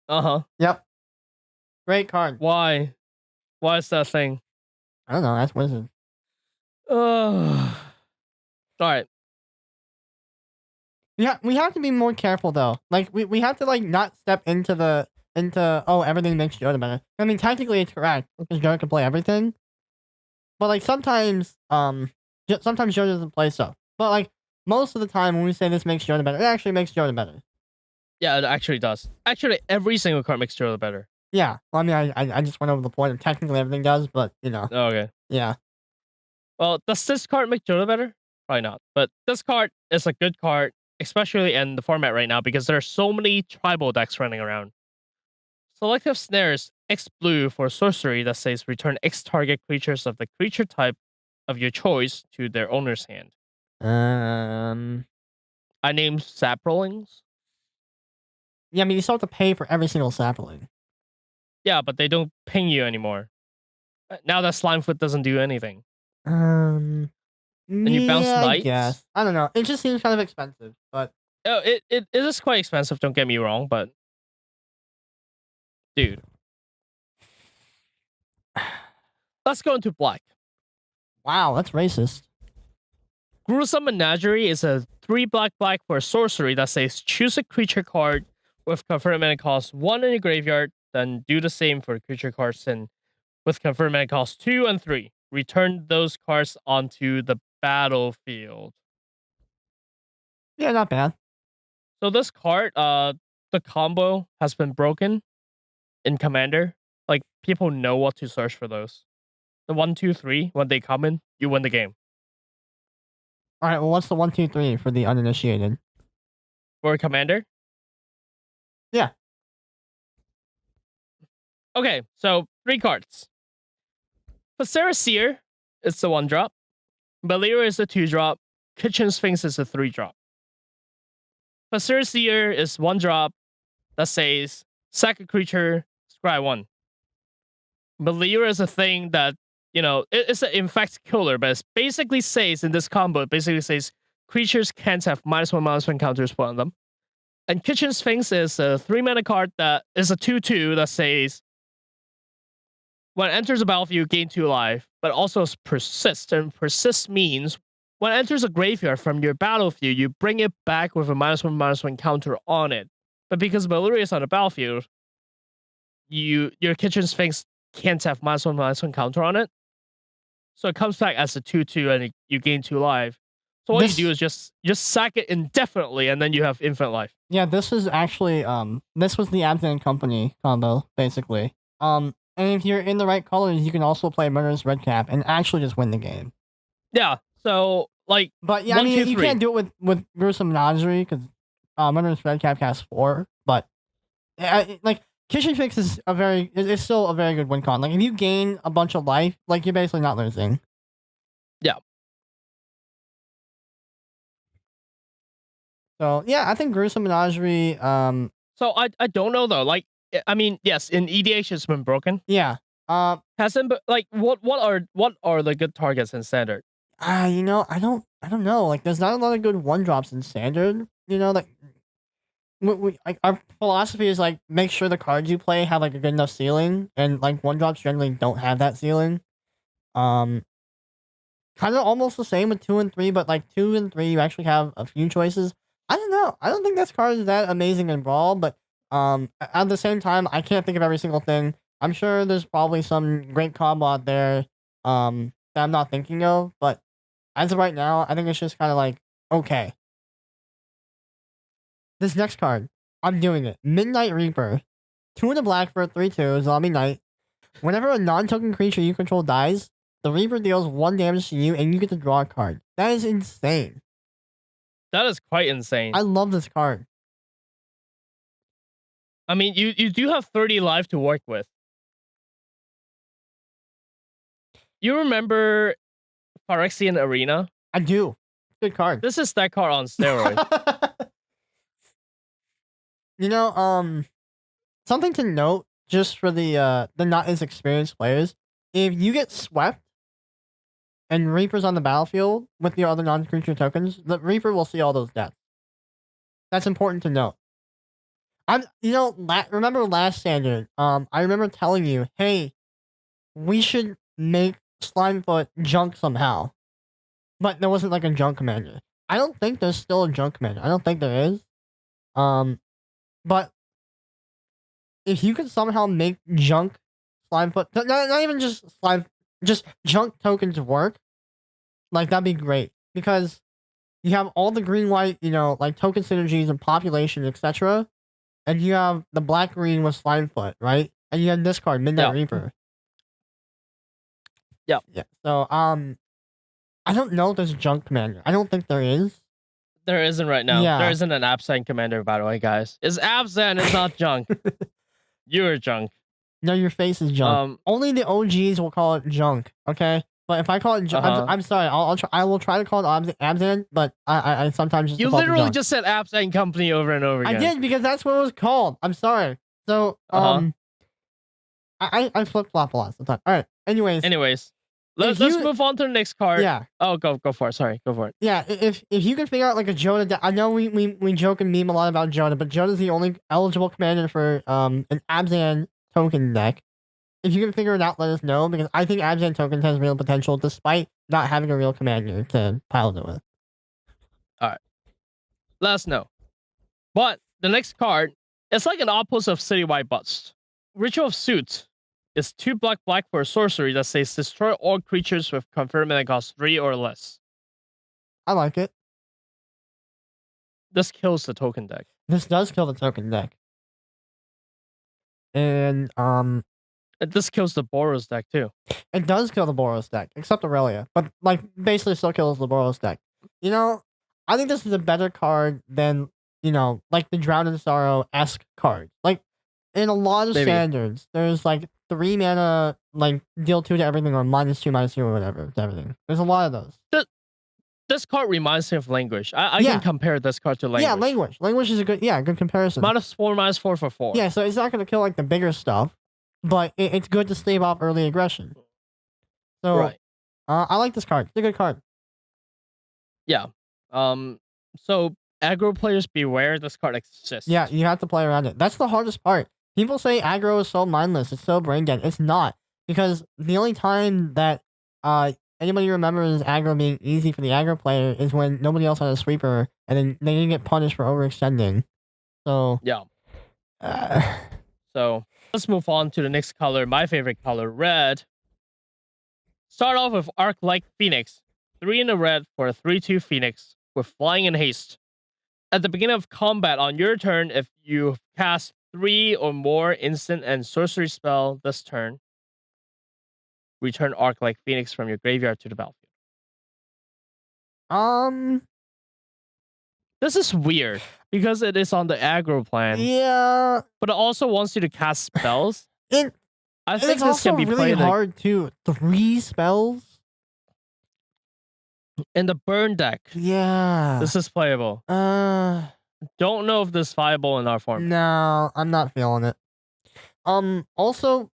Yep. Great card. Why? Why is that a thing? I don't know. That's Wizard. All right. We have to be more careful though. Like we have to like not step into everything makes Joda better. I mean, technically it's correct because Joda can play everything, but like sometimes Joda doesn't play stuff. But like most of the time when we say this makes Joda better, it actually makes Joda better. Yeah, it actually does. Actually, every single card makes Joda better. Yeah, well, I mean, I just went over the point of technically everything does, but you know. Okay. Yeah. Well, does this card make Joda better? Probably not. But this card is a good card, especially in the format right now because there are so many tribal decks running around. Selective Snares X blue for sorcery that says return X target creatures of the creature type of your choice to their owner's hand. I named Saplings. Yeah, I mean, you still have to pay for every single sapling. Yeah, but they don't ping you anymore. Now that Slimefoot doesn't do anything. And you bounce knights? I guess. I don't know. It just seems kind of expensive, but... Oh, it is quite expensive, don't get me wrong, but... Dude. Let's go into black. Wow, that's racist. Gruesome Menagerie is a 3 black for a sorcery that says choose a creature card with confirmed mana cost 1 in your graveyard, then do the same for creature cards and with confirmed mana cost 2 and 3. Return those cards onto the battlefield. Yeah, not bad. So this card, the combo has been broken in Commander. Like, people know what to search for those. The 1, 2, 3, when they come in, you win the game. All right. Well, what's the 1, 2, 3 for the uninitiated? For Commander? Yeah. Okay, so 3 cards. Pasera Seer is the 1-drop. Balira is the 2-drop. Kitchen Sphinx is the 3-drop. Pasera Seer is 1-drop that says, sack a creature, scry 1. Balira is a thing that, it's an infect killer, but it basically says in this combo, it basically says creatures can't have -1/-1 counters put on them. And Kitchen Sphinx is a 3-mana card that is a 2/2 that says when it enters a battlefield, gain 2 life, but also persist. And persist means when it enters a graveyard from your battlefield, you bring it back with a -1/-1 counter on it. But because Balira is on the battlefield, your Kitchen Sphinx can't have -1/-1 counter on it. So it comes back as a 2/2 and you gain 2 life. So all you do is just sack it indefinitely and then you have infinite life. Yeah, this is actually this was the Absent and Company combo, basically. And if you're in the right colors, you can also play Murderous Redcap and actually just win the game. Yeah. So but yeah, 1, 2, 3. You can't do it with Gruesome Menagerie because Murderous Redcap has 4. But Kitchen Fix is it's still a very good win con. Like if you gain a bunch of life, you're basically not losing. Yeah. So yeah, I think Gruesome Menagerie. So I don't know though. Yes, in EDH it's been broken. Yeah. Hasn't what are the good targets in Standard? I don't know. There's not a lot of good 1-drops in Standard. Our philosophy is make sure the cards you play have a good enough ceiling, and 1-drops generally don't have that ceiling. Kind of almost the same with 2 and 3, but 2 and 3 you actually have a few choices. I don't know. I don't think this card is that amazing in Brawl, but at the same time, I can't think of every single thing. I'm sure there's probably some great combo out there that I'm not thinking of, but as of right now, I think it's just kind of okay. This next card, I'm doing it. Midnight Reaper. 2 in the black for a 3/2 zombie knight. Whenever a non-token creature you control dies, the Reaper deals 1 damage to you and you get to draw a card. That is insane. That is quite insane. I love this card. I mean, you do have 30 life to work with. You remember Phyrexian Arena? I do. Good card. This is that card on steroids. Something to note just for the not as experienced players, if you get swept and Reaper's on the battlefield with your other non-creature tokens, the Reaper will see all those deaths. That's important to note. Remember last Standard, I remember telling you, hey, we should make Slimefoot junk somehow. But there wasn't a junk commander. I don't think there's still a junk commander. I don't think there is. But if you could somehow make junk Slimefoot, not even just slime, just junk tokens work, that'd be great. Because you have all the green-white, token synergies and population, etc. And you have the black-green with Slimefoot, right? And you have this card, Midnight Reaper. Yeah. Yeah. So, I don't know if there's a junk commander. I don't think there is. There isn't right now. Yeah. There isn't an Absent commander, by the way, guys. It's Absent, it's not junk. You're junk. No, your face is junk. Only the OGs will call it junk, okay? But if I call it junk, I'm sorry. I will try to call it Absent, but I sometimes just you literally just said Absent Company over and over again. I did because that's what it was called. I'm sorry. So I flip flop a lot sometimes. All right. Anyways. Let's move on to the next card. Yeah. Oh, go for it. Sorry, go for it. Yeah, if you can figure out a Jonah, I know we joke and meme a lot about Jonah, but Jonah's the only eligible commander for an Abzan token deck. If you can figure it out, let us know, because I think Abzan tokens has real potential despite not having a real commander to pilot it with. All right. Let us know. But the next card It's like an opposite of Citywide Bust. Ritual of Suit is 2 black for a sorcery that says destroy all creatures with confirmed mana cost 3 or less. I like it. This kills the token deck. This does kill the token deck. And This kills the Boros deck too. it does kill the Boros deck, except Aurelia. But like basically still kills the Boros deck. You know, I think this is a better card than, you know, like the Drown in Sorrow-esque card. Like in a lot of Maybe. standards, there's like 3 mana, like deal 2 to everything or -2/-2 or whatever to everything. There's a lot of those. This card reminds me of Languish. I Yeah. can compare this card to Languish. Yeah, Languish. Languish is a good comparison. -4/4 for 4. Yeah, so it's not gonna kill like the bigger stuff, but it's good to stave off early aggression. So Right. I like this card. It's a good card. Yeah. So aggro players beware, this card exists. Yeah, you have to play around it. That's the hardest part. People say aggro is so mindless, it's so brain dead. It's not, because the only time that anybody remembers aggro being easy for the aggro player is when nobody else had a sweeper, and then they didn't get punished for overextending. So Yeah. So let's move on to the next color. My favorite color, red. Start off with Arc-like Phoenix. 3 in a red for a 3/2 Phoenix with flying and haste. At the beginning of combat on your turn, if you cast 3 or more instant and sorcery spell this turn, return Arc-like Phoenix from your graveyard to the battlefield. This is weird because it is on the aggro plan, yeah, but it also wants you to cast spells. I think it's this also can be really played hard too. 3 spells. in the burn deck. Yeah. This is playable. Don't know if this is viable in our form. No, I'm not feeling it. Also,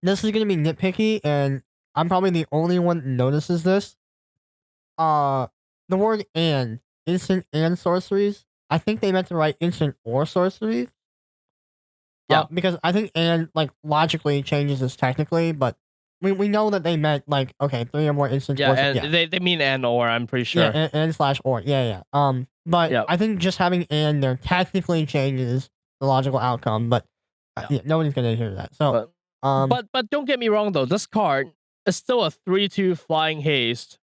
this is gonna be nitpicky, and I'm probably the only one that notices this. The word "and" instant and sorceries. I think they meant to write instant or sorceries. Yeah. Because I think "and" like logically changes this technically, but we know that they meant like, okay, 3 or more instant. Yeah, or, and they mean and or, I'm pretty sure. Yeah, and slash or. Yeah. But Yeah. I think just having "and" there technically changes the logical outcome, but nobody's gonna hear that. So, but don't get me wrong though, this card is still a 3/2 flying haste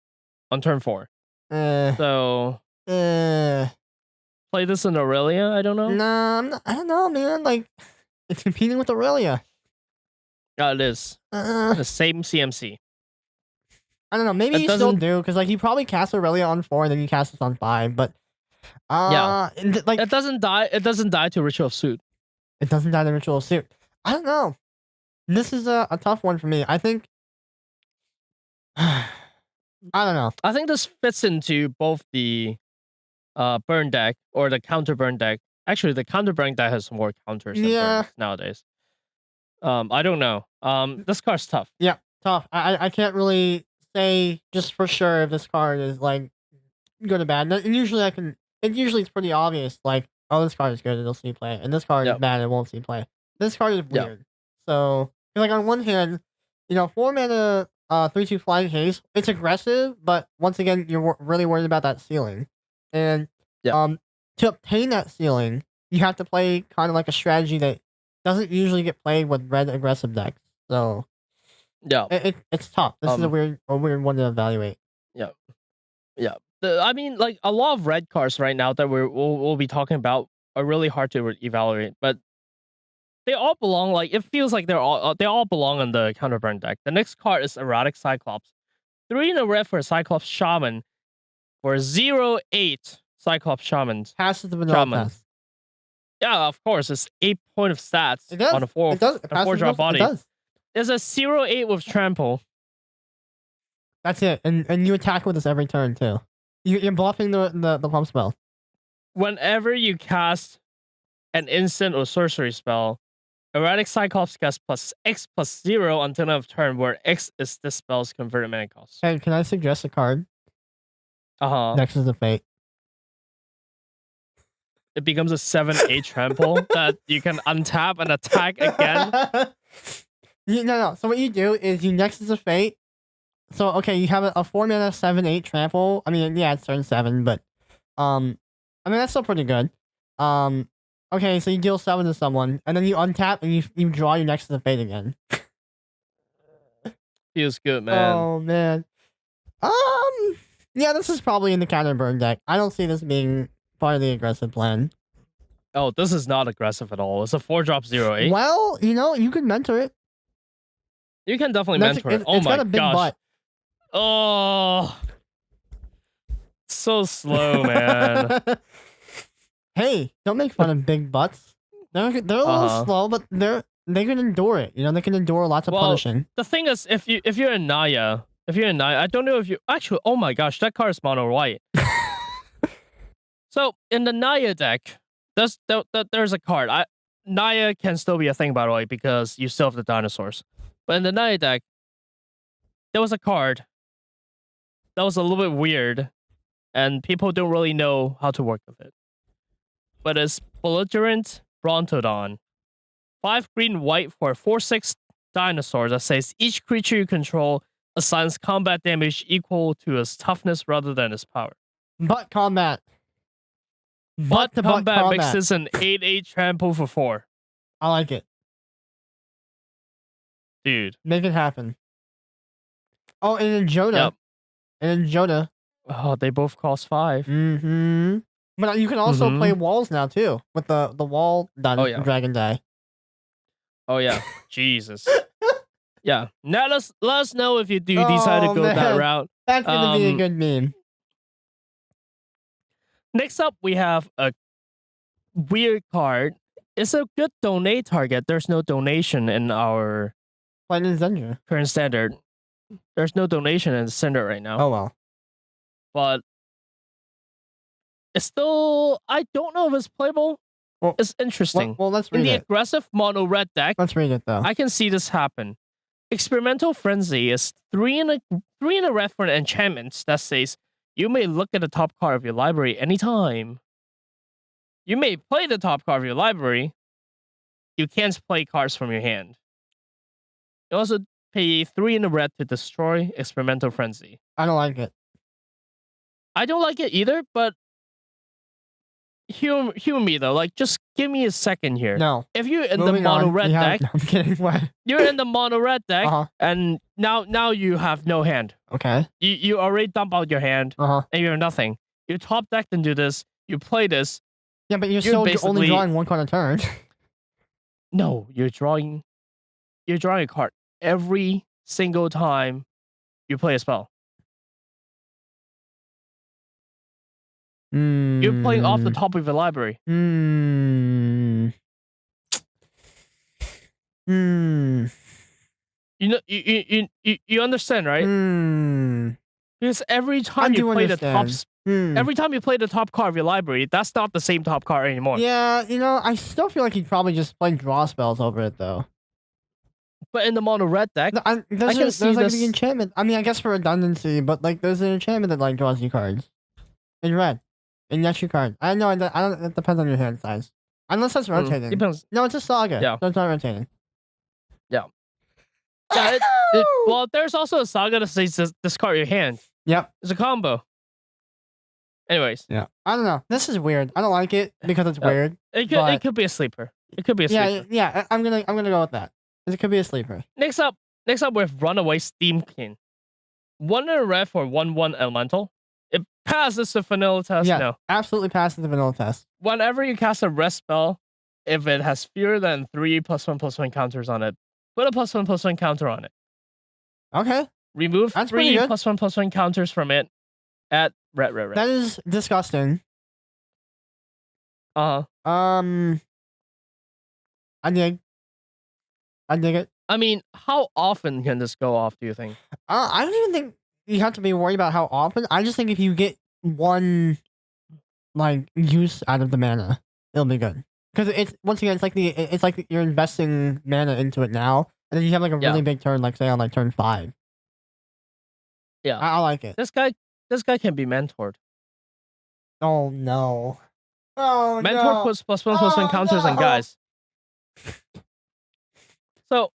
on turn 4. So play this in Aurelia. I don't know. No, I don't know, man. Like, it's competing with Aurelia. Yeah, it is the same CMC. I don't know. Maybe It you still doesn't- do, because like you probably cast Aurelia on 4, and then you cast this on 5. But Yeah. like It doesn't die. It doesn't die to Ritual of Suit. it doesn't die to Ritual Suit. I don't know. This is a tough one for me. I think. I don't know. I think this fits into both the burn deck or the counter burn deck. Actually, the counter burn deck has more counters than Yeah. burns nowadays. I don't know. This card's tough. Yeah, tough. I can't really say just for sure if this card is like good or bad. And usually it's pretty obvious. Like, oh, this card is good, it'll see play, and this card is bad, it won't see play. This card is Yep. weird. So, like on one hand, 4 mana, 3/2 flying haste. It's aggressive, but once again, you're really worried about that ceiling, and to obtain that ceiling, you have to play kind of like a strategy that doesn't usually get played with red aggressive decks. So Yeah. it's tough. This is a weird one to evaluate. Yeah. I mean, like a lot of red cards right now that we'll be talking about are really hard to evaluate, but they all belong. Like it feels like they all belong on the counterburn deck. The next card is Erratic Cyclops. 3 in a red for a Cyclops Shaman for 0/8 Cyclops Shamans. Passes the vanilla test. Yeah, of course. It's 8 point of stats It does. on a 4 It does. It passes 4-drop the vanilla- body. It does. It's a 0/8 with trample. That's it. And you attack with this every turn too. You're bluffing the pump spell. Whenever you cast an instant or sorcery spell, Erratic Cyclops gets +X+0 until end of turn, where X is this spell's converted mana cost. Hey, can I suggest a card? Nexus of Fate. It becomes a 7/8 trample that you can untap and attack again. No. So what you do is you Nexus of Fate. So okay, you have a 4 mana 7/8 trample. I mean, yeah, it's turn 7, but I mean that's still pretty good. Okay, so you deal 7 to someone, and then you untap and you draw your next to the fate again. Feels good, man. Oh man. Yeah, this is probably in the counter burn deck. I don't see this being part of the aggressive plan. Oh, this is not aggressive at all. It's a 4-drop 0/8. Well, you could mentor it. You can definitely mentor it. Oh it's my got a big gosh. butt. Oh. So slow, man. Hey, don't make fun of big butts. They're a little slow, but they can endure it. They can endure lots of punishing. The thing is, if you're in Naya, I don't know if you actually. Oh my gosh, that card is mono white. So in the Naya deck, there's a card. Naya can still be a thing, by the way, because you still have the dinosaurs. But in the Naya deck, there was a card that was a little bit weird, and people don't really know how to work with it. But it's Belligerent Brontodon. 5 green white for a 4/6 dinosaur that says each creature you control assigns combat damage equal to its toughness rather than its power. Butt combat. Butt combat mixes an 8/8 trample for 4. I like it. Dude. Make it happen. Oh, and then Jonah. Yep. And then Jonah. Oh, they both cost 5. Mm-hmm. But you can also play walls now too with the wall dragon die. Oh yeah. Jesus. Yeah. Now let us know if you do decide to go that route. That's gonna be a good meme. Next up, we have a weird card. It's a good donate target. There's no donation in our current standard. There's no donation in the standard right now. Oh well. But it's still, I don't know if it's playable. Well, it's interesting. Well, let's read it. In the aggressive mono red deck, let's read it though. I can see this happen. Experimental Frenzy is 3 and a red for an enchantment that says you may look at the top card of your library anytime. You may play the top card of your library. You can't play cards from your hand. You also pay 3 in the red to destroy Experimental Frenzy. I don't like it. I don't like it either, but humor me though. Like, just give me a second here. No. If you're in the mono red deck, no, I'm kidding. What? You're in the mono red deck, and now you have no hand. Okay. You already dump out your hand, and you have nothing. You top deck and do this. You play this. Yeah, but you're still only drawing 1 card a turn. No, you're drawing a card every single time you play a spell. You're playing off the top of your library. You know, you understand, right? Because every time you play every time you play the top card of your library, that's not the same top card anymore. Yeah, I still feel like he'd probably just play draw spells over it though. But in the mono red deck, there's like the enchantment. I mean, I guess for redundancy, but like there's an enchantment that like draws you cards in red. And that's your card. I know. I don't. It depends on your hand size. Unless that's rotating. Depends. No, it's a saga. Yeah. So it's not rotating. Yeah. Yeah. Well, there's also a saga that says discard your hand. Yep. It's a combo. Anyways. Yeah. I don't know. This is weird. I don't like it because it's weird. It could be a sleeper. It could be a sleeper. Yeah. I'm gonna go with that. It could be a sleeper. Next up, we have Runaway Steamkin. 1 in a red for 1/1 elemental. It passes the vanilla test. Yeah, no. Absolutely passes the vanilla test. Whenever you cast a rest spell, if it has fewer than 3 +1/+1 counters on it, put a +1/+1 counter on it. Okay. Remove 3 +1/+1 counters from it at red. That is disgusting. I dig it. I mean, how often can this go off, do you think? I don't even think you have to be worried about how often. I just think if you get 1 like use out of the mana, it'll be good. Because it's once again, it's like you're investing mana into it now, and then you have like a really big turn, like say on like turn 5. Yeah, I like it. This guy can be mentored. Oh no! Oh Mentor no! puts +1/+1 counters on guys. So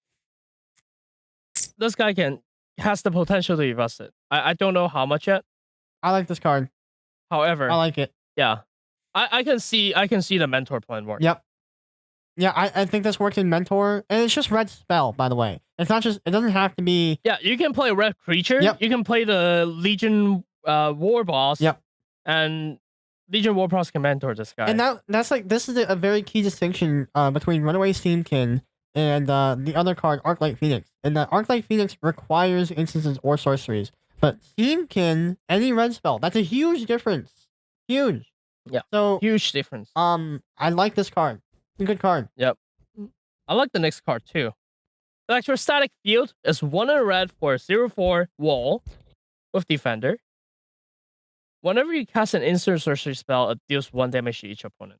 this guy has the potential to invest it. I don't know how much yet. I like this card. However, I like it. Yeah. I can see the mentor plan work. Yep. Yeah, I think this works in mentor, and it's just red spell, by the way. It's not just. It doesn't have to be. Yeah, you can play red creature. Yep. You can play the Legion war boss. Yep. And Legion war boss can mentor this guy. And that's like this is a very key distinction between Runaway Steamkin and the other card Arclight Phoenix. And the Arclight Phoenix requires instances or sorceries, but Steamkin any red spell. That's a huge difference. Huge. Yeah. So huge difference. I like this card. It's a good card. Yep. I like the next card too. Electrostatic Field is 1 in red for a 0/4 wall with Defender. Whenever you cast an instant sorcery spell, it deals 1 damage to each opponent.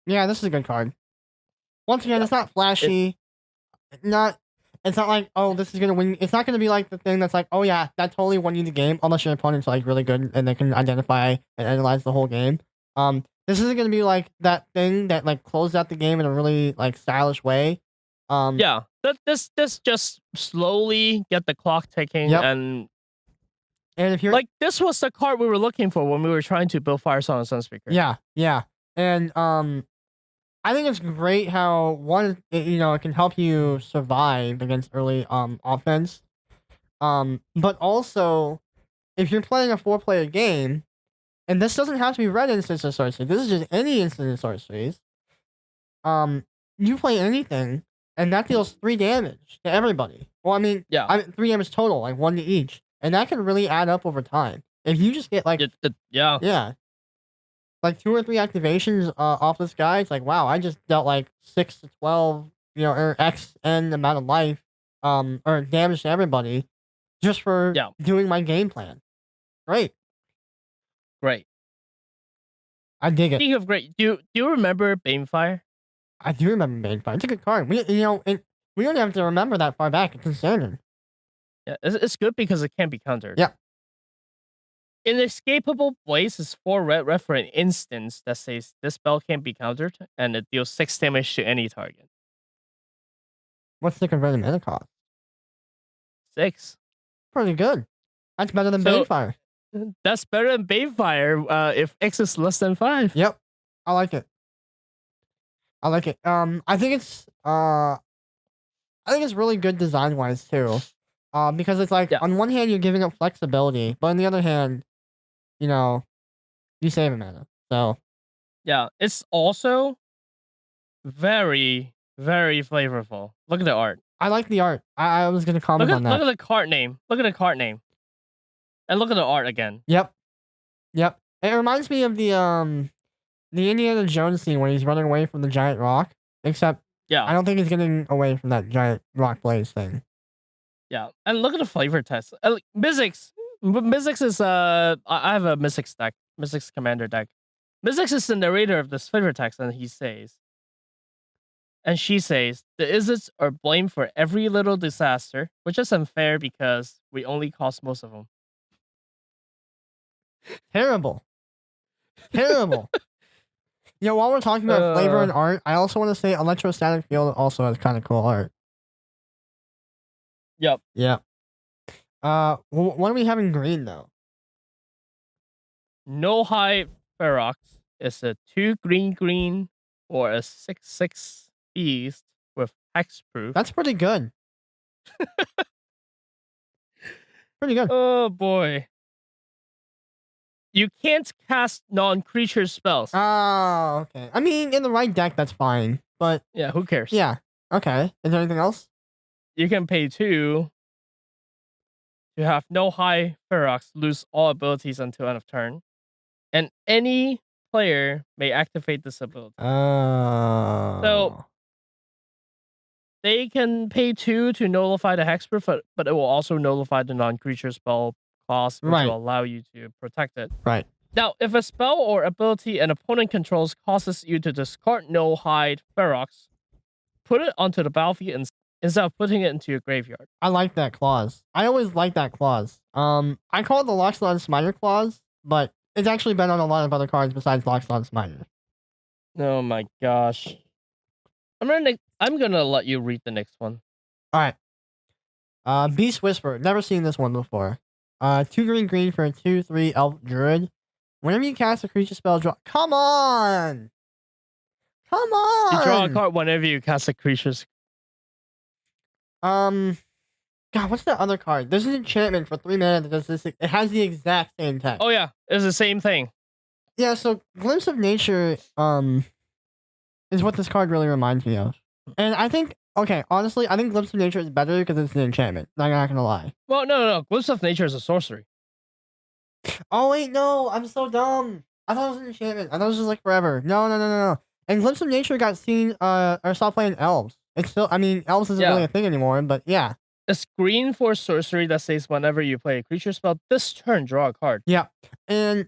Yeah, this is a good card. Once again, it's not flashy. It's not like, oh, this is gonna win. It's not gonna be like the thing that's like, oh yeah, that totally won you the game, unless your opponent's like really good and they can identify and analyze the whole game. This isn't gonna be like that thing that like closed out the game in a really like stylish way. Yeah, this just slowly get the clock ticking. Yep. And if you're like, this was the card we were looking for when we were trying to build Firesong and Sunspeaker. Yeah, and I think it's great how one, it can help you survive against early offense. But also, if you're playing a 4-player game, and this doesn't have to be red instance of sorcery. This is just any instance of sorceries. You play anything, and that deals 3 damage to everybody. Well, I mean, 3 damage total, like 1 to each, and that can really add up over time. If you just get like, like 2 or 3 activations off this guy, it's like, wow, I just dealt like 6 to 12, or X amount of life, or damage to everybody, just for doing my game plan. Great. I dig it. Speaking of great, do you remember Banefire? I do remember Banefire. It's a good card. We don't have to remember that far back. It's concerning. Yeah, it's good because it can't be countered. Yeah. Inescapable Blaze is 4 red for an instance that says this spell can't be countered, and it deals 6 damage to any target. What's the converted mana cost? 6. Pretty good. That's better than Banefire. That's better than Banefire if X is less than 5. Yep. I like it. I think it's really good design wise too. Because it's like on one hand you're giving up flexibility, but on the other hand, you save a mana. So yeah, it's also very, very flavorful. Look at the art. I like the art. I was gonna comment on that. Look at the card name. And look at the art again. Yep. It reminds me of the Indiana Jones scene when he's running away from the giant rock. Except, I don't think he's getting away from that giant rock blaze thing. Yeah, and look at the flavor text. Mizzix is I have a Mizzix deck, Mizzix Commander deck. Mizzix is the narrator of this flavor text, and she says, the Izzets are blamed for every little disaster, which is unfair because we only caused most of them. Terrible. While we're talking about flavor and art, I also want to say Electrostatic Field also has kind of cool art. Yep. Yeah. What do we have in green though? No High Ferox is a 2 green or a 6/6 beast with hexproof. That's pretty good. Pretty good. Oh boy. You can't cast non-creature spells. Oh, okay. I mean, in the right deck, that's fine. But yeah, who cares? Yeah. Okay. Is there anything else? You can pay 2 to have no High Ferox lose all abilities until end of turn, and any player may activate this ability. Oh. So they can pay 2 to nullify the hexproof, but it will also nullify the non-creature spell cost, which will allow you to protect it. Right. Now, if a spell or ability an opponent controls causes you to discard No Hide Ferox, put it onto the battlefield instead of putting it into your graveyard. I like that clause. I always like that clause. I call it the Loxodon Smiter clause, but it's actually been on a lot of other cards besides Loxodon Smiter. Oh my gosh. I'm gonna let you read the next one. All right. Beast Whisperer. Never seen this one before. 2 green for a 2/3 elf druid Whenever you cast a creature spell, draw. Come on! Come on! You draw a card whenever you cast a creature's. God, what's that other card? There's an enchantment for 3 mana that does this. It has the exact same text. Oh yeah, it's the same thing. Yeah, so Glimpse of Nature, is what this card really reminds me of. And I think, okay, honestly, I think Glimpse of Nature is better because it's an enchantment. I'm not gonna lie. Well, no. Glimpse of Nature is a sorcery. Oh wait, no, I'm so dumb. I thought it was an enchantment. I thought it was just like forever. No. And Glimpse of Nature got seen, or stopped playing Elves. It's still, I mean, Elves isn't really a thing anymore, but yeah. It's green for sorcery that says whenever you play a creature spell, this turn draw a card. Yeah, and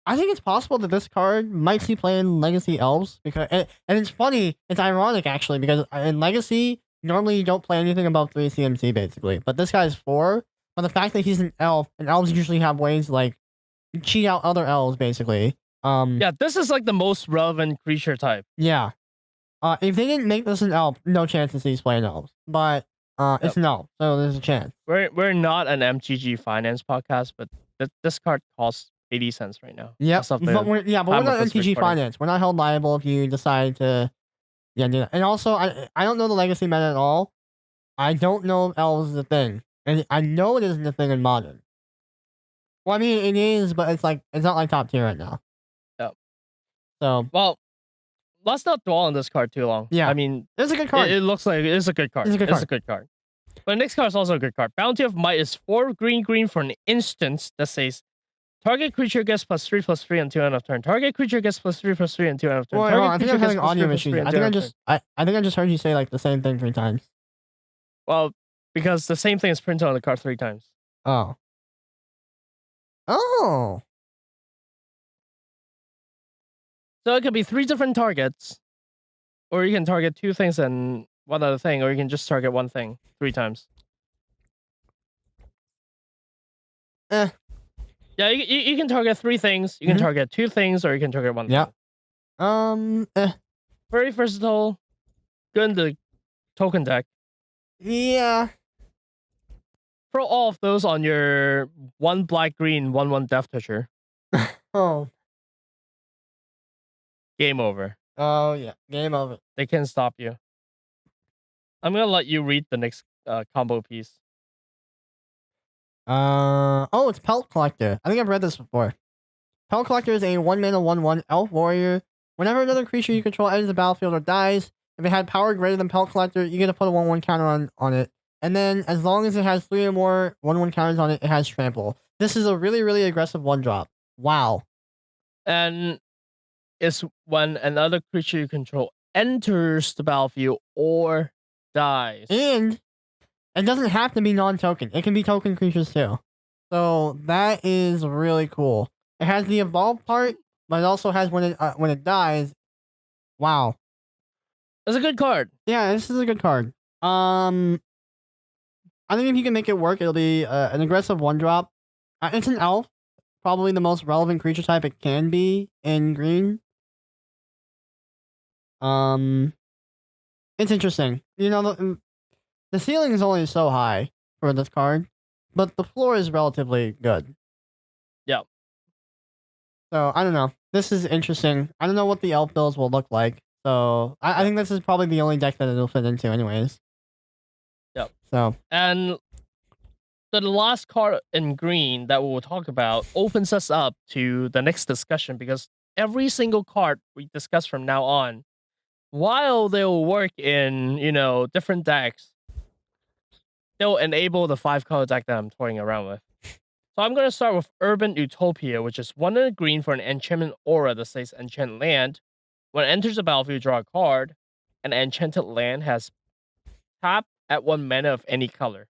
I think it's possible that this card might see play in Legacy Elves because, and it's funny, it's ironic actually because in Legacy normally you don't play anything above 3 CMC basically, but this guy's 4. But the fact that he's an elf, and elves usually have ways to, like, cheat out other elves basically. Yeah, this is like the most relevant creature type. Yeah. If they didn't make this an elf, no chance that he's playing elves, but it's an elf, so there's a chance. We're not an MtG finance podcast, but this card costs 80 cents right now. Yep. But we're not MtG finance. We're not held liable if you decide to do that. And also, I don't know the legacy meta at all. I don't know if elves is a thing. And I know it isn't a thing in modern. Well, I mean, it is, but it's not like top tier right now. Yep. So. Well, let's not dwell on this card too long. Yeah. I mean, it's a good card. It looks like it's a good card. It's a good card. But the next card is also a good card. Bounty of Might is 4 green for an instance that says target creature gets +3/+3 until end of turn. Target creature gets +3/+3 until end of turn. Well, I think I'm having audio issues. I think I just heard you say like the same thing 3 times. Well, because the same thing is printed on the card 3 times. Oh. So it could be 3 different targets, or you can target 2 things and one other thing, or you can just target 1 thing 3 times. Yeah, you can target 3 things. You can target 2 things, or you can target 1 thing. Very versatile. Good in the token deck. Yeah. Throw all of those on your 1 black-green 1/1 Death Toucher. Oh. Game over. Oh yeah, game over. They can't stop you. I'm gonna let you read the next combo piece. It's Pelt Collector. I think I've read this before. Pelt Collector is a 1-mana 1/1 elf warrior. Whenever another creature you control enters the battlefield or dies, if it had power greater than Pelt Collector, you get to put a 1/1 counter on it. And then, as long as it has 3 or more 1/1 counters on it, it has Trample. This is a really, really aggressive 1-drop. Wow. And it's when another creature you control enters the battlefield or dies. And it doesn't have to be non-token. It can be token creatures too. So that is really cool. It has the evolve part, but it also has when it dies. Wow. It's a good card. Yeah, this is a good card. I think if you can make it work, it'll be an aggressive 1-drop. It's an elf. Probably the most relevant creature type it can be in green. It's interesting. You know, the ceiling is only so high for this card, but the floor is relatively good. Yeah. So, I don't know. This is interesting. I don't know what the elf builds will look like. So, I think this is probably the only deck that it'll fit into anyways. Yep. So. And the last card in green that we'll talk about opens us up to the next discussion, because every single card we discuss from now on, while they'll work in, different decks, they'll enable the 5-color deck that I'm toying around with. So I'm going to start with Urban Utopia, which is 1 and a green for an enchantment aura that says Enchant Land. When it enters the battlefield, draw a card. An enchanted land has tap at 1 mana of any color.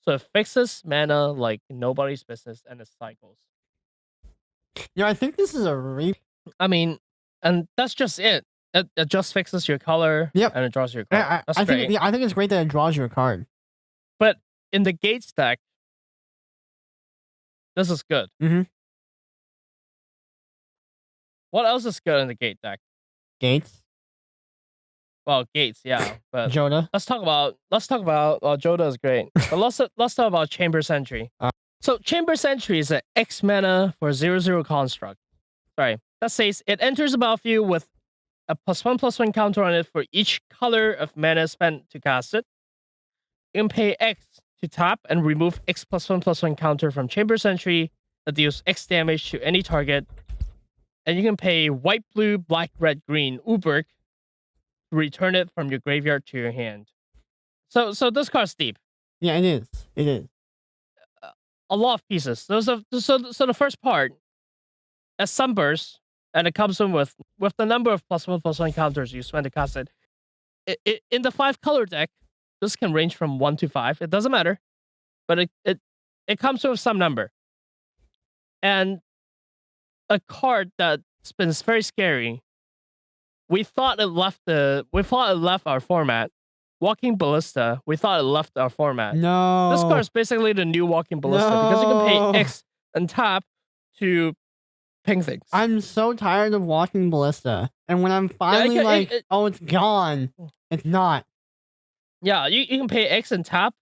So it fixes mana like nobody's business, and it cycles. Yeah, I think this is a I mean, and that's just it. It just fixes your color. Yep. And it draws your card. I think it's great that it draws your card. But in the Gates deck, this is good. What else is good in the Gate deck? Gates. Well, Gates, yeah, but Joda. Let's talk about. Joda is great, but let's talk about Chamber Sentry. So Chamber Sentry is an X mana for 0/0 construct. Sorry, that says it enters the battlefield with a +1/+1 counter on it for each color of mana spent to cast it. You can pay X to tap and remove X +1/+1 counter from Chamber Sentry that deals X damage to any target. And you can pay white, blue, black, red, green, Uberk to return it from your graveyard to your hand. So this card's deep. Yeah, it is. It is. A lot of pieces. So the first part, a Sunburst, and it comes in with the number of +1/+1 counters you spend to cast it. In the 5-color deck, this can range from 1 to 5. It doesn't matter, but it comes with some number. And a card that's been very scary. We thought it left our format. Walking Ballista. We thought it left our format. No. This card is basically the new Walking Ballista because you can pay X and tap to ping things. I'm so tired of Walking Ballista, and when I'm finally oh, it's gone. It's not. Yeah, you can pay X and tap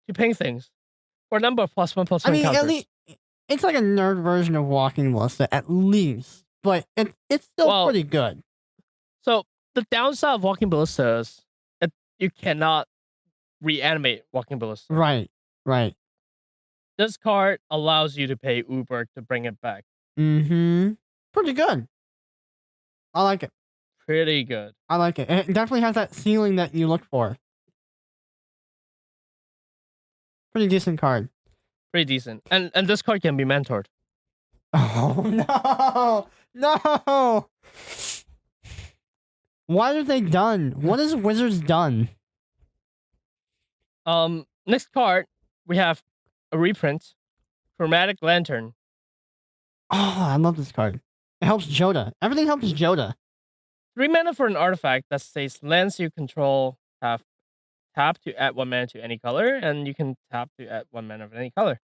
to ping things for a number of +1/+1 I mean, counters. at least it's like a nerd version of Walking Ballista, at least, but it's still pretty good. So the downside of Walking Ballista is you cannot reanimate Walking Ballista. Right. This card allows you to pay Uber to bring it back. Mm-hmm. Pretty good. I like it. Pretty good. I like it. It definitely has that ceiling that you look for. Pretty decent card. Pretty decent. And this card can be mentored. Oh, no! What have they done? What has Wizards done? Next card, we have a reprint. Chromatic Lantern. Oh, I love this card. It helps Joda. Everything helps Joda. 3 mana for an artifact that says lands you control have tap to add 1 mana to any color, and you can tap to add 1 mana of any color.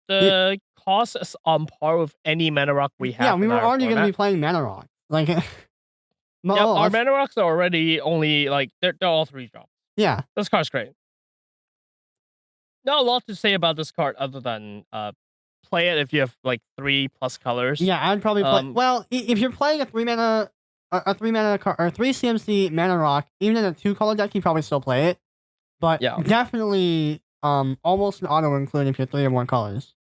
The cost is on par with any mana rock we have. Yeah, we were already going to be playing mana rock. Like, our mana rocks are already only they're all 3 drops. Yeah, this card's great. Not a lot to say about this card other than play it if you have 3+ colors. Yeah, I'd probably play. Well, if you're playing a 3 mana card or 3 CMC mana rock, even in a 2-color deck, you probably still play it. But definitely, almost an auto include if you're 3 or more colors.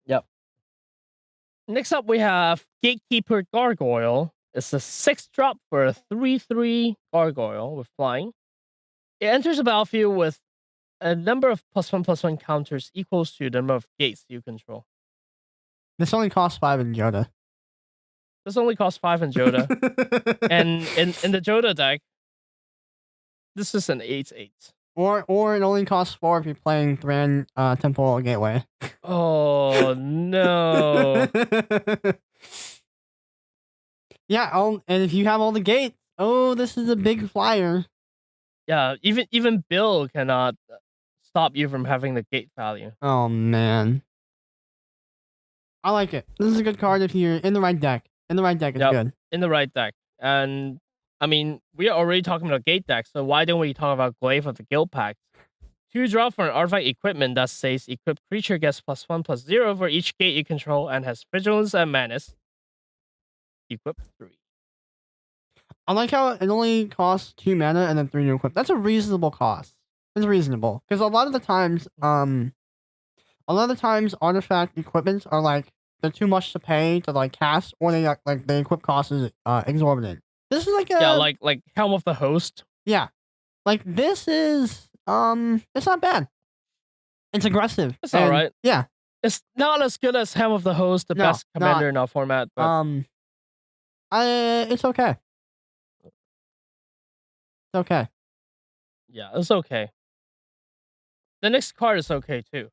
Yep. Next up, we have Gatekeeper Gargoyle. It's a 6-drop for a 3/3 Gargoyle with flying. It enters the battlefield with a number of +1/+1 counters equals to the number of gates you control. This only costs 5 in Joda. This only costs 5 in Joda. And in the Joda deck, this is an 8/8. Or it only costs 4 if you're playing Thran Temple Gateway. Oh no. Yeah, and if you have all the gates, this is a big flyer. Yeah, even Bill cannot stop you from having the gate value. Oh man. I like it. This is a good card if you're in the right deck. In the right deck, it's good. In the right deck. And I mean, we are already talking about gate decks, so why don't we talk about Glaive of the Guild Pact? 2 drop for an artifact equipment that says equipped creature gets +1/+0 for each gate you control and has vigilance and menace. Equip 3. I like how it only costs 2 mana and then 3 to equip. That's a reasonable cost. It's reasonable. Because a lot of the times artifact equipments are they're too much to pay to cast, or they the equip cost is exorbitant. This is like Helm of the Host. Yeah. This is it's not bad. It's aggressive. It's alright. Yeah. It's not as good as Helm of the Host, the best commander in our format, but it's okay. It's okay. Yeah, it's okay. The next card is okay too.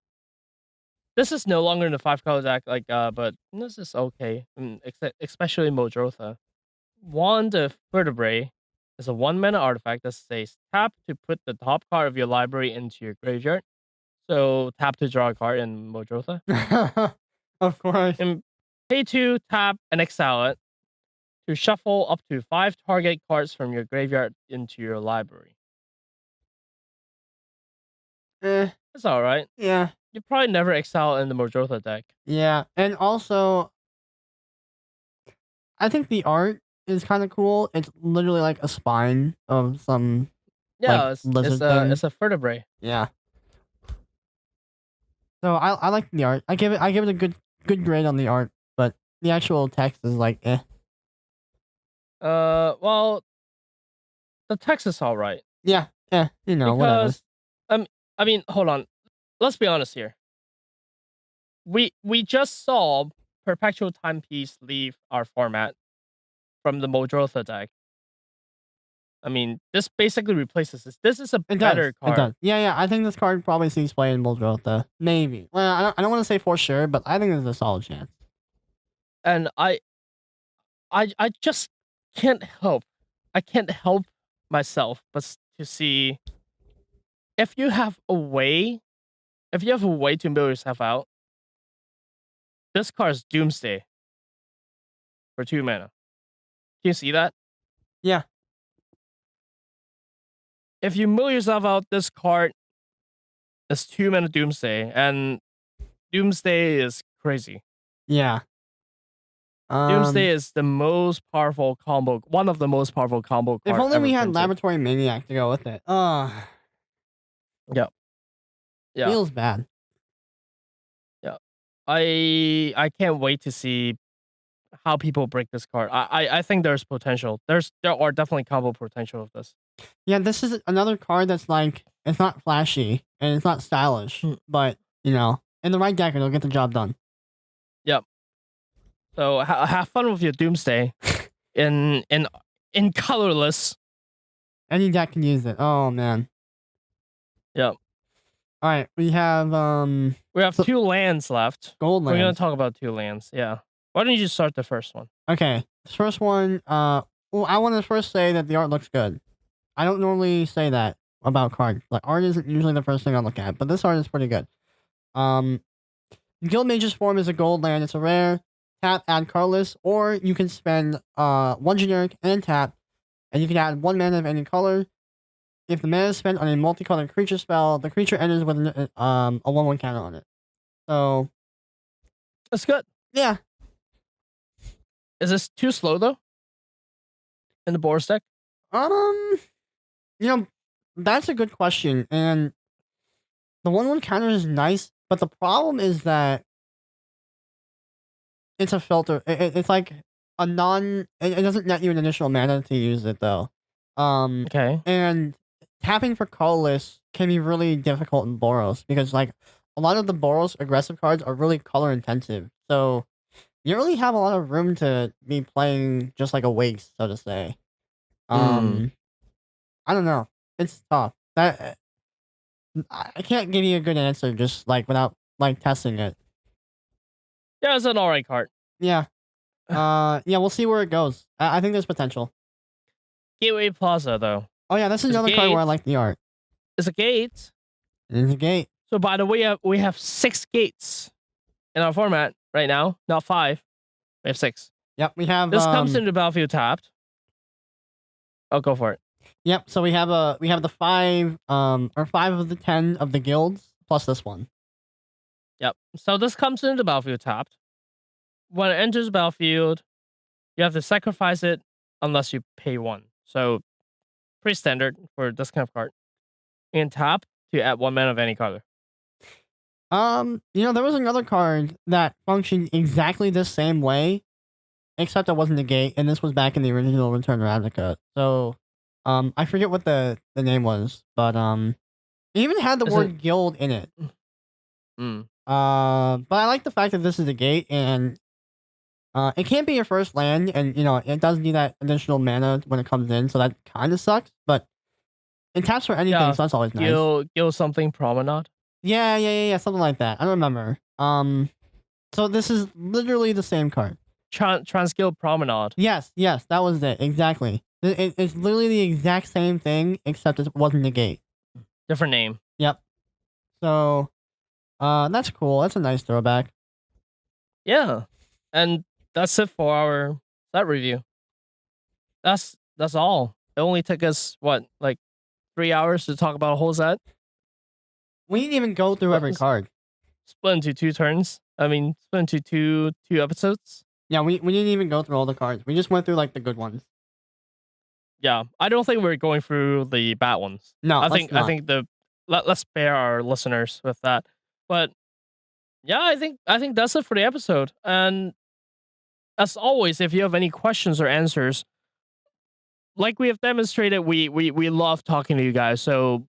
This is no longer in the 5-color deck, but this is okay, especially Modrotha. Wand of Vertebrae is a 1-mana artifact that says tap to put the top card of your library into your graveyard. So tap to draw a card in Modrotha. Of course. And pay 2, tap, and exile it to shuffle up to 5 target cards from your graveyard into your library. It's alright. Yeah. You probably never excel in the Mojotha deck. Yeah, and also, I think the art is kind of cool. It's literally like a spine of some like Yeah, lizard thing. it's a vertebrae. Yeah. So I like the art. I give it a good grade on the art, but the actual text is like eh. Well, the text is all right Yeah, whatever. because I mean, hold on. Let's be honest here. We just saw Perpetual Timepiece leave our format from the Mojotha deck. I mean, this basically replaces this. This is a It better does. card. It does. Yeah. I think this card probably sees play in Muldrotha. Maybe. Well, I don't want to say for sure, but I think there's a solid chance. And I just can't help. I can't help myself but to see if you have a way to mill yourself out. This card is Doomsday for 2 mana. Can you see that? Yeah. If you mill yourself out, this card is 2 mana Doomsday, and Doomsday is crazy. Yeah. Doomsday is the most powerful combo, one of the most powerful combo cards. If only we had printed. Laboratory Maniac to go with it. Yeah. Feels bad. Yeah. I can't wait to see how people break this card. I think there's potential. There are definitely combo potential of this. Yeah, this is another card that's like, it's not flashy and it's not stylish, but in the right deck it'll get the job done. Yep. So have fun with your Doomsday in colorless. Any deck can use it. Oh man. Yep. All right, we have 2 lands left. Gold lands. We're gonna talk about 2 lands. Yeah. Why don't you just start the first one? Okay, the first one. Well, I want to first say that the art looks good. I don't normally say that about cards. Like art isn't usually the first thing I look at, but this art is pretty good. Guild Mage's form is a gold land. It's a rare. Tap, add colorless, or you can spend 1 generic and tap, and you can add 1 mana of any color. If the mana is spent on a multicolored creature spell, the creature enters with a 1/1 counter on it. So that's good. Yeah. Is this too slow though? In the Boros deck? That's a good question, and the 1/1 counter is nice, but the problem is that it's a filter. It's like a non. It doesn't net you an additional mana to use it though. Okay. And tapping for colorless can be really difficult in Boros because like a lot of the Boros aggressive cards are really color intensive. So you don't really have a lot of room to be playing just like a waste, so to say. I don't know. It's tough. That I can't give you a good answer just like without like testing it. Yeah, it's an alright card. Yeah. Yeah, we'll see where it goes. I think there's potential. Gateway Plaza though. Oh yeah, that's another card where I like the art. It's a gate. It's a gate. So by the way, we have 6 gates in our format right now, not 5. We have 6. Yep, we have. This comes into the battlefield tapped. I'll go for it. Yep. So we have the 5 or 5 of the 10 of the guilds plus this one. Yep. So this comes into the battlefield tapped. When it enters the battlefield, you have to sacrifice it unless you pay 1. So pretty standard for this kind of card. And tap to add 1 mana of any color. There was another card that functioned exactly the same way, except it wasn't a gate, and this was back in the original Return Ravnica. So, I forget what the name was, but it even had the word guild in it. But I like the fact that this is a gate, and it can't be your first land, and it does need that additional mana when it comes in, so that kind of sucks. But it taps for anything, so that's always nice. Guild something promenade. Yeah, something like that. I don't remember. So this is literally the same card. Transguild Promenade. Yes, that was it. Exactly. It's literally the exact same thing, except it wasn't a gate. Different name. Yep. So, that's cool. That's a nice throwback. Yeah, and that's it for our set review. That's all. It only took us like 3 hours to talk about a whole set. We didn't even go through every card. split into 2 turns. I mean, split into two episodes. Yeah, we didn't even go through all the cards. We just went through like the good ones. Yeah, I don't think we're going through the bad ones. No, I let's think not. let's spare our listeners with that. But yeah, I think that's it for the episode. And as always, if you have any questions or answers, like we have demonstrated, we love talking to you guys. So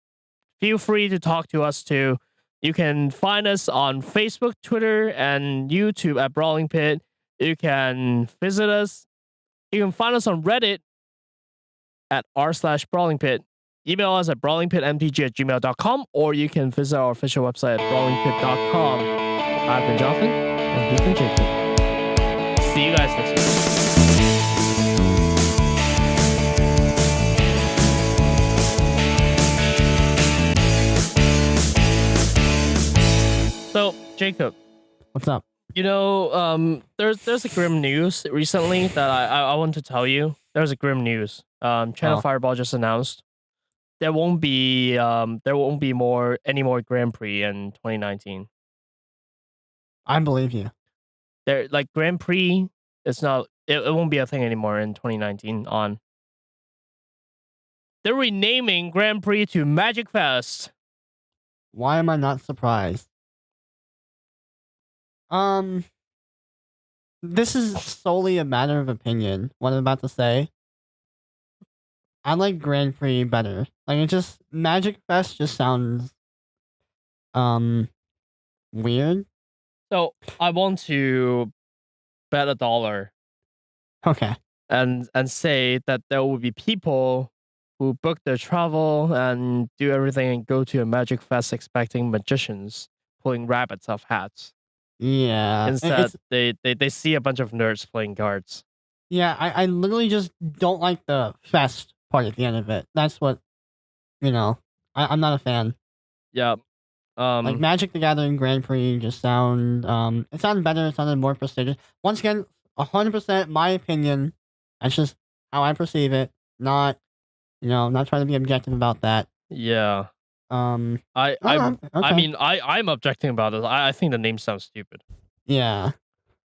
feel free to talk to us too. You can find us on Facebook, Twitter, and YouTube at Brawling Pit. You can visit us. You can find us on Reddit at r/Brawling Pit. Email us at brawlingpitmtg@gmail.com, or you can visit our official website at brawlingpit.com. I've been Johnathan, and he's been Jacob. See you guys next week. So, Jacob, What's up? you know, there's a grim news recently that I want to tell you. There's a grim news. Channel Oh. Fireball just announced there won't be any more Grand Prix in 2019. I believe you. There, like, Grand Prix, it's not. It won't be a thing anymore in 2019. On they're renaming Grand Prix to Magic Fest. Why am I not surprised? This is solely a matter of opinion. What I'm about to say. I like Grand Prix better. Like, it just Magic Fest just sounds weird. So I want to bet $1 Okay. and say that there will be people who book their travel and do everything and go to a Magic Fest expecting magicians pulling rabbits off hats. Yeah. Instead, they see a bunch of nerds playing cards. Yeah, I literally just don't like the fest part at the end of it. That's what, I'm not a fan. Yeah. Like, Magic the Gathering Grand Prix just it sounded better, it sounded more prestigious. Once again, 100% my opinion. That's just how I perceive it. Not, not trying to be objective about that. Yeah. Okay. I mean, I'm objecting about it. I think the name sounds stupid. Yeah.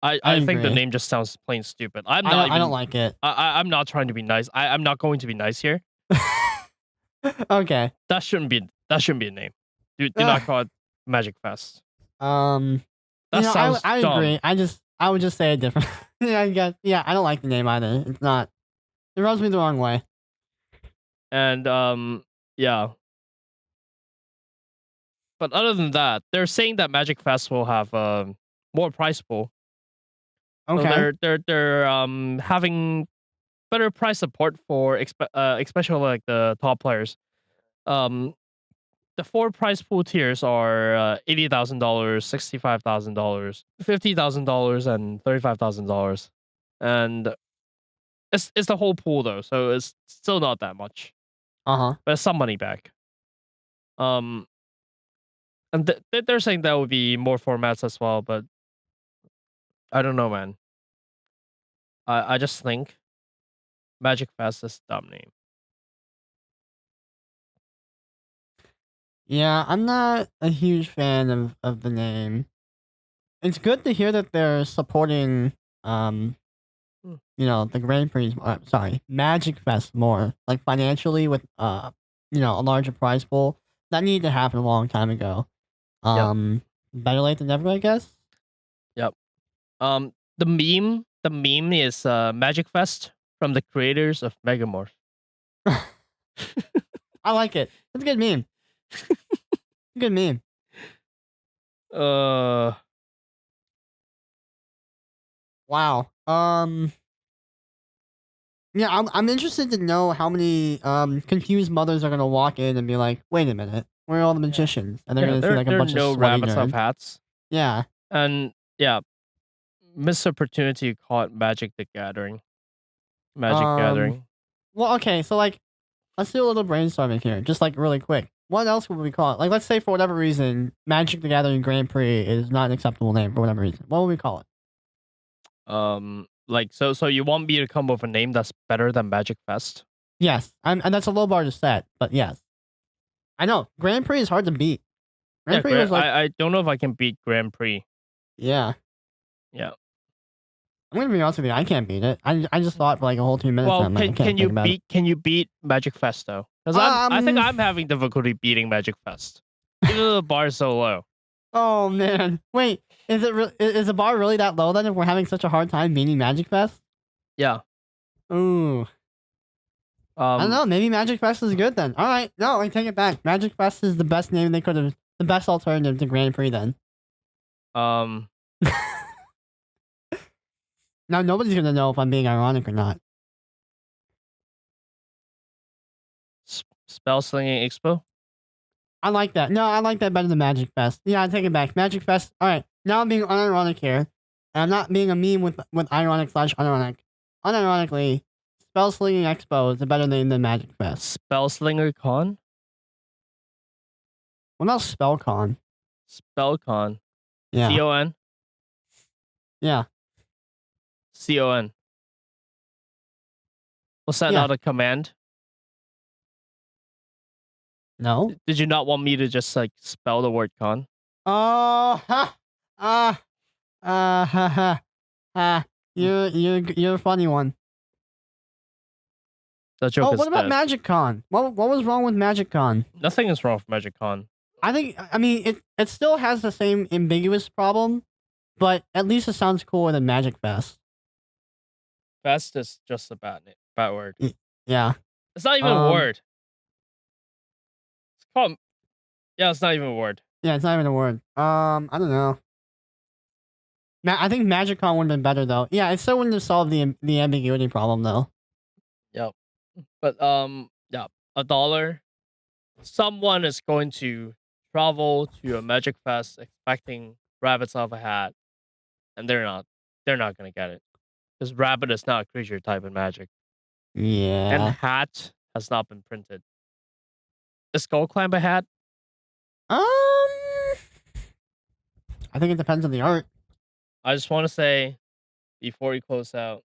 I think the agree. name just sounds plain stupid. I don't like it. I'm not trying to be nice. I'm not going to be nice here. Okay. That shouldn't be a name. Do not call it Magic Fest. That sounds I dumb. agree. I would just say it different. I don't like the name either. It's not. It rubs me the wrong way. And yeah. But other than that, they're saying that Magic Fest will have more prize pool. Okay. So they're having better price support for especially like the top players. The 4 prize pool tiers are $80,000, $65,000, $50,000, and $35,000, and it's the whole pool though, so it's still not that much, Uh-huh. but it's some money back. And they're saying that would be more formats as well, but I don't know, man. I just think Magic Fest is a dumb name. Yeah, I'm not a huge fan of the name. It's good to hear that they're supporting the Grand Prix, Magic Fest more, like, financially with a larger prize pool. That needed to happen a long time ago. Better late than never, I guess. Yep. The meme is Magic Fest from the creators of Megamorph. I like it. It's a good meme. Good meme. Wow. Yeah, I'm interested to know how many confused mothers are gonna walk in and be like, "Wait a minute, where are all the magicians?" And they're gonna see like a bunch no of sweaty rabbits off nerds. hats. Yeah. And yeah, missed opportunity to call it Magic the Gathering. Magic Gathering. Well, okay, so like, let's do a little brainstorming here, just like really quick. What else would we call it? Like, let's say for whatever reason, Magic the Gathering Grand Prix is not an acceptable name for whatever reason. What would we call it? Like, so you want me to come up with a name that's better than Magic Fest? Yes, and that's a low bar to set, but yes. I know Grand Prix is hard to beat. Grand Prix was like, I don't know if I can beat Grand Prix. yeah. Yeah. I'm gonna be honest with you. I can't beat it. I just thought for like a whole 2 minutes. Well, and I'm like, I can't think about it. can you beat Magic Fest though? Because I think I'm having difficulty beating Magic Fest, even though the bar is so low. Oh man, wait, is the bar really that low then? If we're having such a hard time beating Magic Fest? Yeah. Ooh. I don't know. Maybe Magic Fest is good then. All right, no, I take it back. Magic Fest is the best name they could have. The best alternative to Grand Prix then. Now nobody's gonna know if I'm being ironic or not. Spell Slinging Expo. I like that. No, I like that better than Magic Fest. Yeah, I take it back. Magic Fest. All right, now I'm being unironic here, and I'm not being a meme with ironic / unironic. Unironically, Spell Slinging Expo is a better name than Magic Fest. Spell Slinger Con. What about SpellCon? SpellCon. Yeah. CON. Yeah. CON. Was that not a command? No. Did you not want me to just like spell the word con? Oh, you're a funny one. The joke is what about dead. Magic Con? What was wrong with Magic Con? Nothing is wrong with Magic Con. I mean, it still has the same ambiguous problem, but at least it sounds cooler than Magic Fest. Fest is just a bad word. Yeah. It's not even a word. It's called. Yeah, it's not even a word. Yeah, it's not even a word. I don't know. I think Magic Con would have been better though. Yeah, it still wouldn't have solved the ambiguity problem though. Yep. But yeah, $1. Someone is going to travel to a Magic Fest expecting rabbits off a hat, and they're not gonna get it because rabbit is not a creature type in Magic. Yeah. And hat has not been printed. Is Skull Climb a hat? I think it depends on the art. I just want to say, before we close out,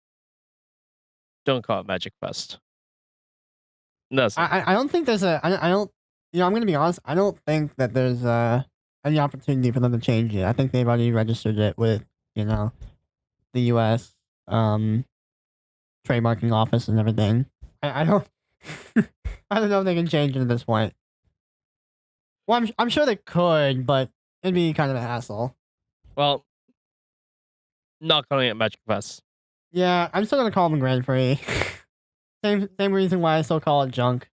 don't call it Magic Fest. No, I don't think there's a. I don't. You know, I'm gonna be honest. I don't think that there's any opportunity for them to change it. I think they've already registered it with the U.S. Trademarking office and everything. I don't. I don't know if they can change it at this point. Well, I'm sure they could, but it'd be kind of a hassle. Well, not calling it Magic Fest. Yeah, I'm still gonna call them Grand Prix. same reason why I still call it junk.